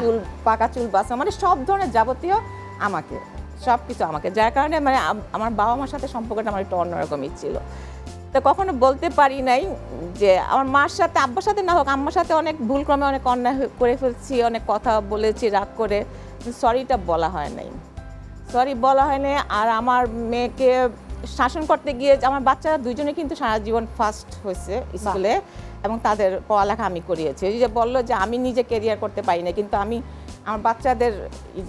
চুল পাকা চুল বাসা, মানে সব ধরনের যাবতীয় আমাকে, সব কিছু আমাকে, যার কারণে মানে আমার বাবা মার সাথে সম্পর্কটা আমার একটু অন্যরকমই ছিল। তো কখনো বলতে পারি নাই যে আমার মার সাথে, আব্বার সাথে না হোক, আম্মার সাথে অনেক ভুলক্রমে অনেক অন্যায় করে ফেলছি, অনেক কথা বলেছি রাগ করে, সরিটা বলা হয় নাই, সরি বলা হয়নি। আর আমার মেয়েকে শাসন করতে গিয়ে আমার বাচ্চারা দুজনে কিন্তু সারা জীবন ফার্স্ট হয়েছে স্কুলে, এবং তাদের পড়ালেখা আমি করিয়েছি। এই যে বললো যে আমি নিজে কেরিয়ার করতে পারি না, কিন্তু আমি আমার বাচ্চাদের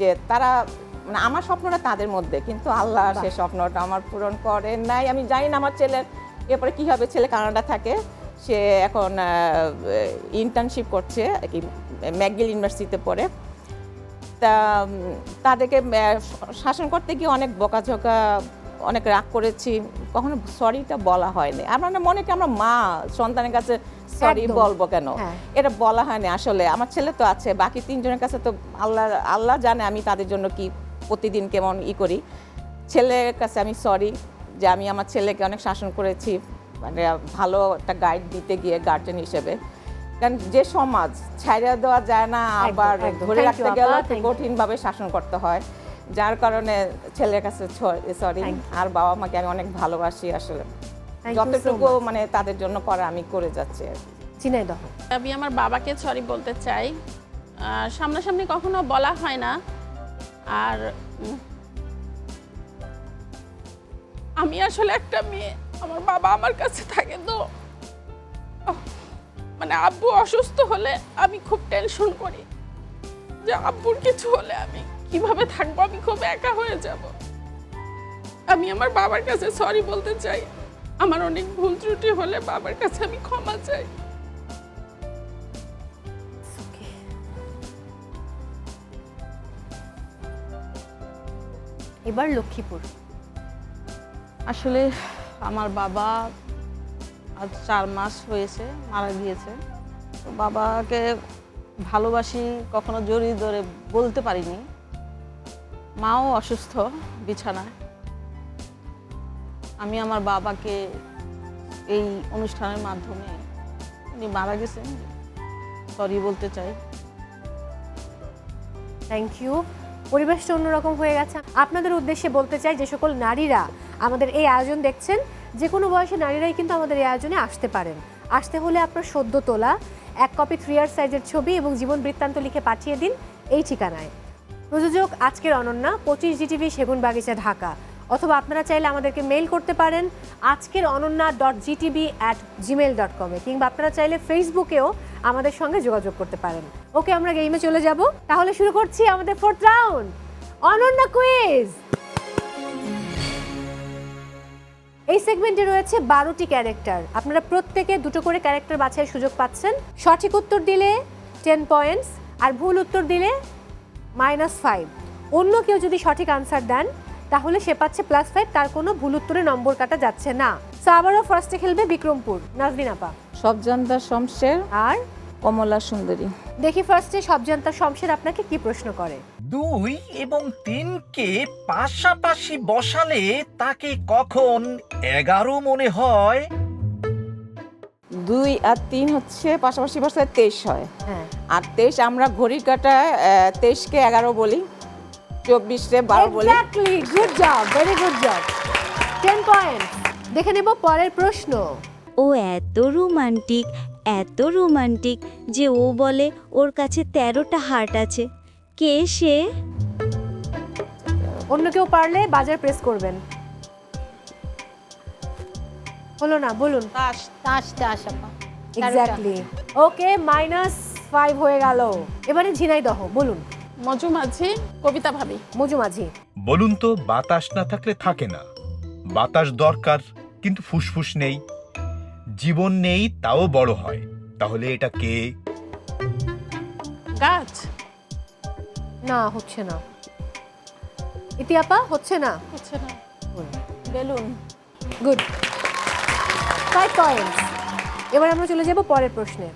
যে তারা, মানে আমার স্বপ্নটা তাদের মধ্যে, কিন্তু আল্লাহ সে স্বপ্নটা আমার পূরণ করে নাই। আমি জানি না আমার ছেলের এরপরে কী হবে। ছেলে কানাডা থাকে, সে এখন ইন্টার্নশিপ করছে কি ম্যাকগিল ইউনিভার্সিটিতে পড়ে। তা তাদেরকে শাসন করতে গিয়ে অনেক বকাঝকা, অনেক রাগ করেছি, কখনো সরিটা বলা হয়নি। আমরা মনে করি আমরা মা, সন্তানের কাছে সরি বলবো কেন, এটা বলা হয়নি। আসলে আমার ছেলে তো আছে, বাকি 3 জনের কাছে তো আল্লাহ জানে আমি তাদের জন্য কি প্রতিদিন কেমন করি। ছেলের কাছে আমি সরি যে আমি আমার ছেলেকে অনেক শাসন করেছি, মানে ভালো একটা গাইড দিতে গিয়ে গার্জেন হিসেবে। কারণ যে সমাজ ছাইড়া দেওয়া যায় না, আবার ধরে রাখতে গেলে কঠিনভাবে শাসন করতে হয়, যার কারণে ছেলের কাছে সরি। আর বাবা মাকে আমি অনেক ভালোবাসি, আসলে যতটুকু মানে তাদের জন্য করা আমি করে যাচ্ছি। আমি আমার বাবাকে সরি বলতে চাই, সামনাসামনি কখনো বলা হয় না। আর আমি আসলে একটা মেয়ে, আমার বাবা আমার কাছে থাকে, তো মানে আব্বু অসুস্থ হলে আমি খুব টেনশন করি যে আব্বুর কিছু হলে আমি কিভাবে থাকবো, আমি খুব একা হয়ে যাব। আমি আমার বাবার কাছে সরি বলতে চাই, আমার অনেক ভুল ত্রুটি হলে বাবার কাছে আমি ক্ষমা চাই। এবার লক্ষ্মীপুর। আসলে আমার বাবা আজ 4 মাস হয়েছে মারা গিয়েছে। তো বাবাকে ভালোবাসি, কখনো জড়িয়ে ধরে বলতে পারিনি। মাও অসুস্থ, বিছানায়। আমি আমার বাবাকে এই অনুষ্ঠানের মাধ্যমে, উনি মারা গেছেন, সরি বলতে চাই। Thank you. পরিবেশটা অন্যরকম হয়ে গেছে। আপনাদের উদ্দেশ্যে বলতে চাই, যে সকল নারীরা আমাদের এই আয়োজন দেখছেন, যে কোনো বয়সে নারীরাই কিন্তু আমাদের এই আয়োজনে আসতে পারেন। আসতে হলে আপনার সদ্য তোলা 1 কপি 3R সাইজের ছবি এবং জীবন বৃত্তান্ত লিখে পাঠিয়ে দিন এই ঠিকানায়। প্রযোজক আজকের অনন্যা, 25 GTV সেগুন বাগিচা, ঢাকা। অথবা আপনারা চাইলে আমাদেরকে মেইল করতে পারেন আজকের ononna.gtv@gmail.com এ, কিংবা আপনারা চাইলে ফেসবুকেও আমাদের সঙ্গে যোগাযোগ করতে পারেন। ওকে, আমরা গেমে চলে যাব। তাহলে শুরু করছি আমাদের 4th রাউন্ড, অনন্যা কুইজ। এই সেগমেন্টে রয়েছে 12টি ক্যারেক্টার। আপনারা প্রত্যেকে 2টো করে ক্যারেক্টার বাছাইয়ের সুযোগ পাচ্ছেন। সঠিক উত্তর দিলে 10 পয়েন্টস, আর ভুল উত্তর দিলে -5। অন্য কেউ যদি সঠিক আনসার দেন তাহলে সে পাচ্ছে +5, তার কোনো ভুল উত্তরে নম্বর কাটা যাচ্ছে না। সো আবারও ফার্স্টে খেলবে বিক্রমপুর, নাজরিন আপা। সবজান্তা শমশের আর কমলা সুন্দরী। দেখি ফার্স্টে সবজান্তা শমশের আপনাকে কি প্রশ্ন করে। 2 এবং 3কে পাশাপাশি বসালে তাকে কখন 11 মনে হয়? 2 আর 3 হচ্ছে পাশাপাশি বসলে 23 হয়। হ্যাঁ, আর 23 আমরা ঘড়ির কাঁটায় 23কে 11 বলি, 24কে 12 বলি। Exactly, good job, very good job, 10 points. দেখে নেব পরের প্রশ্ন। ও এত রোমান্টিক যে ও বলে ওর কাছে 13টা হার্ট আছে। কে সে? অন্য কেউ পারলে বাজার প্রেস করবেন। হলো না, বলুন। তাস তাস তাস আপা। এক্স্যাক্টলি। ওকে, -5 হয়ে গেল। এবারে ঝিনাইদহ, বলুন। মজু মাঝি, কবিতা ভাবি। মজু মাঝি। বলুন তো, বাতাস না থাকলে থাকে না, বাতাস দরকার কিন্তু ফুসফুস নেই, জীবন নেই তাও বড় হয়, তাহলে এটা কে? গাছ। না, হচ্ছে না। ইতিআপা, হচ্ছে না। হচ্ছে না। বেলুন। Good, 5 points. এবার আমরা চলে যাব পরের প্রশ্নে।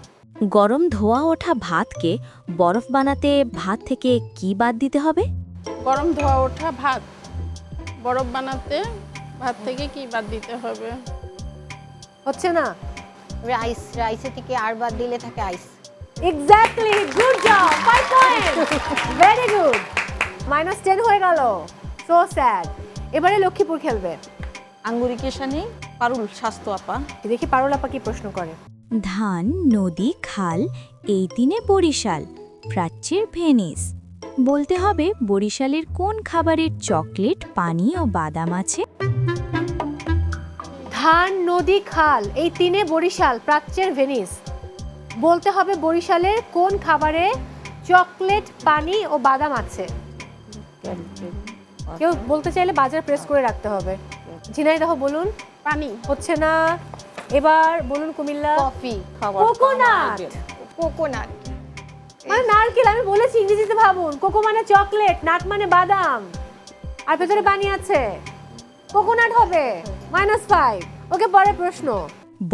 গরম ধোয়া ওঠা ভাতকে বরফ বানাতে ভাত থেকে কি বাদ দিতে হবে? গরম ধোয়া ওঠা ভাত বরফ বানাতে ভাত থেকে কি বাদ দিতে হবে? হচ্ছে না। রাইস, রাইসের থেকে আর বাদ দিলে থাকে ice. Exactly, good job, 5 points, very good. -10 হয়ে গেল, সো স্যাড। এবারে লক্ষ্মীপুর খেলবে। আঙ্গুরি কেশানি, পারুল স্বাস্থ্য আপা। দেখি পারুল আপা কি প্রশ্ন করে। ধান, নদী, খাল, এই তিনে বরিশাল, প্রাচ্যের ভেনিস। বলতে হবে বরিশালের কোন খাবারের চকলেট, পানি ও বাদাম আছে? ধান, নদী, খাল, এই তিনে বরিশাল, প্রাচ্যের ভেনিস। বলতে হবে বরিশালের কোন খাবারে চকলেট, পানি ও বাদাম আছে। কেউ বলতে চাইলে বাজার প্রেস করে রাখতে হবে। ঝিনাইদহ, বলুন। পানি। হচ্ছে না। এবার বলুন কুমিল্লা। কফি। কোকোনাট। কোকোনাট মানে নারকেল। আমি বলেছি ইংরেজিতে ভাবুন। কোকো মানে চকলেট, নাট মানে বাদাম, আর ভেতরে পানি আছে, কোকোনাট হবে। -5। ওকে, পরের প্রশ্ন।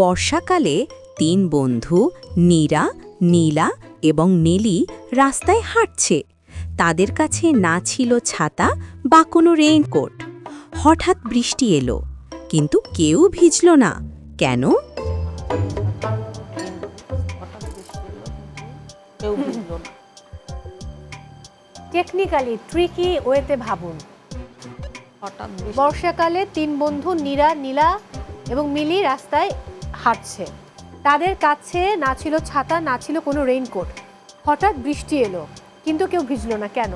বর্ষাকালে 3 বন্ধু নীরা, নীলা এবং নীলি রাস্তায় হাঁটছে। তাদের কাছে না ছিল ছাতা বা কোনো রেইনকোট। হঠাৎ বৃষ্টি এলো, কিন্তু কেউ ভিজল না। কেন? কেউ বুঝলো না। টেকনিক্যালি ট্রিকি ওয়েতে ভাবুন। হঠাৎ বর্ষাকালে 3 বন্ধু নীরা, নীলা এবং মিলি রাস্তায় হাঁটছে। তাদের কাছে না ছিল ছাতা, না ছিল কোনো রেইনকোট। হঠাৎ বৃষ্টি এলো, কিন্তু কেউ ভিজলো না। কেন?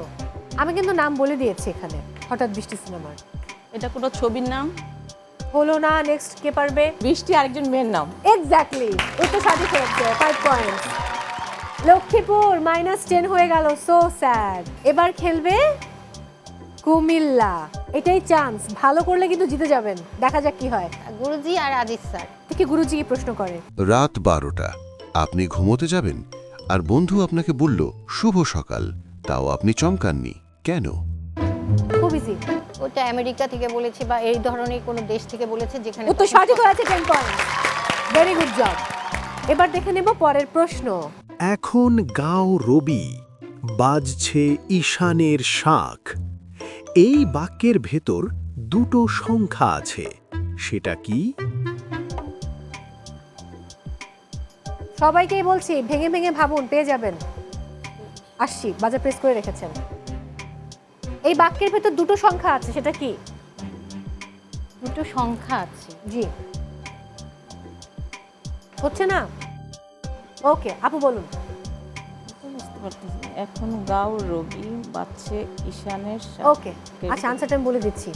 আমি কিন্তু নাম বলে দিয়েছি এখানে, হঠাৎ বৃষ্টি সিনেমার। এটা কোনো ছবির নাম? হলো না। নেক্সট কে পারবে? বৃষ্টি আরেকজন মেয়ের নাম। এক্স্যাক্টলি, এটা সঠিক হয়েছে, 5 পয়েন্টস। লক্ষ্মীপুর, -10 হয়ে গেল, সো স্যাড। এবার খেলবে কুমিল্লা। এটাই চান্স, ভালো করলে কিন্তু জিতে যাবেন। দেখা যাক কি হয়। গুরুজি আর আজিজ স্যার। দেখি গুরুজি কি প্রশ্ন করে। রাত 12টা, আপনি ঘুমোতে যাবেন, আর বন্ধু আপনাকে বলল শুভ সকাল, তাও আপনি চমকাননি কেন? খুব ইজি। ওটা আমেরিকা থেকে বলেছে বা এই ধরনের কোনো দেশ থেকে বলেছে যেখানে। উত্তর সঠিক হয়েছে, 10 পয়েন্ট, ভেরি গুড জব। এবার দেখে নেব পরের প্রশ্ন। এখন গাও রবি, বাজছে ঈশানের শাঁখ। এই বাক্যের ভেতর 2টো সংখ্যা আছে, সেটা কি? সবাইকেই বলছি, ভেঙে ভেঙে ভাবুন, পেয়ে যাবেন। আসছি, বাজার প্রেস করে রেখেছেন। এই বাক্যের ভেতর 2টো সংখ্যা আছে, সেটা কি? 2টো সংখ্যা আছে, জি। হচ্ছে না? ওকে, আপু বলুন। পারতেছি না। এখন গাও রবি বাজছে ঈশানের ওকে, আচ্ছা আনসারটা আমি বলে দিচ্ছি।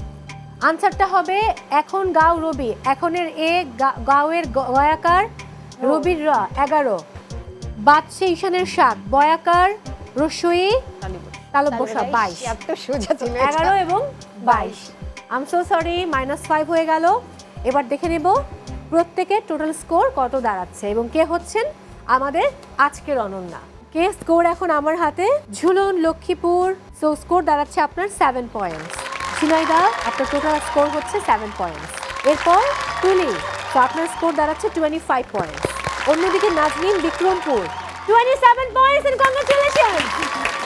আনসারটা হবে এখন গাও রবি, এখনের এ গাওয়ের গয়াকার, রবির র 11, বাজছে ঈশানের শাক, বয়াকার রসই তালব্যসা 22, এত সোজা ছিল 11 এবং 22। আই এম সো সরি, -5 হয়ে গেল। এবার দেখে নেব প্রত্যেকের টোটাল স্কোর কত দাঁড়াচ্ছে এবং কে হচ্ছেন আমাদের আজকের অনন্যা। কে স্কোর এখন আমার হাতে, ঝুলন লক্ষ্মীপুর। সো স্কোর দাঁড়াচ্ছে আপনার 7 পয়েন্টস। ঝিনাইদহ, আপনার টোটাল স্কোর হচ্ছে 7 পয়েন্টস। এরপর তুলি, তো আপনার স্কোর দাঁড়াচ্ছে 25 পয়েন্টস। অন্যদিকে Naznin Bikrampur 27 points and congratulation,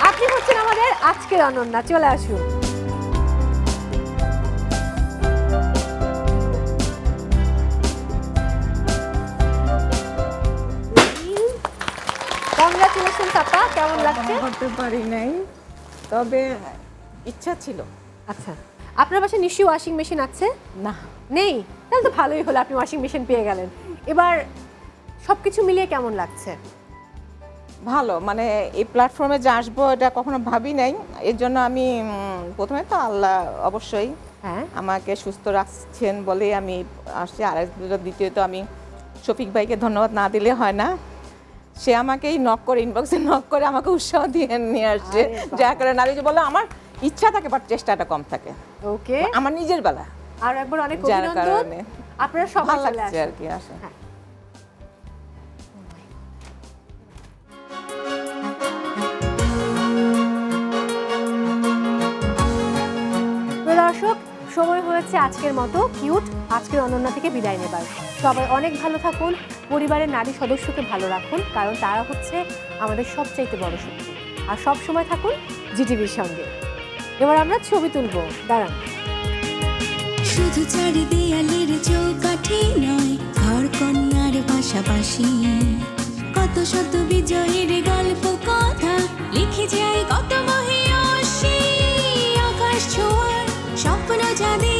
আপনি হচ্ছেন আমাদের আজকের অনন্যা। চলে আসুন। কংগ্রাচুলেশন আপা, কেমন লাগছে? করতে পারি নাই, তবে ইচ্ছা ছিল। আচ্ছা, আপনার বাসায় নিশ্চয়ই ওয়াশিং মেশিন আছে? না, নেই? তাহলে তো ভালোই হলো, আপনি ওয়াশিং মেশিন পেয়ে গেলেন। এবার সবকিছু মিলিয়ে কেমন লাগছে? ভালো, মানে এই প্ল্যাটফর্মে যে আসবো এটা কখনো ভাবি নাই। এর জন্য আমি প্রথমে তো আল্লাহ অবশ্যই আমাকে সুস্থ রাখছেন বলেই আমি আসছি। আর দ্বিতীয়ত আমি শফিক ভাইকে ধন্যবাদ না দিলে হয় না, সে আমাকেই নক করে, ইনবক্সে নক করে আমাকে উৎসাহ দিয়ে নিয়ে আসছে। যার কারণে নারী যে বলে আমার ইচ্ছা থাকে বাট চেষ্টাটা কম থাকে। ওকে, আমার নিজের বেলা। আর একবার অনেক অভিনন্দন, আপনারা সবাই চলে আসুন আর কি আসে। দর্শক, সময় হয়েছে আজকের মতো কিউট আজকের অনন্যা থেকে বিদায় নেবার। সবাই অনেক ভালো থাকুন, পরিবারের নারী সদস্যকে ভালো রাখুন, কারণ তারা হচ্ছে আমাদের সবচাইতে বড় শক্তি। আর সব সময় থাকুন জিটিভির সঙ্গে। এবার আমরা ছবি তুলবো, দাঁড়ান। শুধু চারি দেয়ালের চৌকাঠি নয়, ঘর কন্যার পাশাপাশি কত শত বিজয়ের গল্প কথা লিখে যায় কত মহিয়সী। আকাশ ছোঁয়ার স্বপ্ন যাদের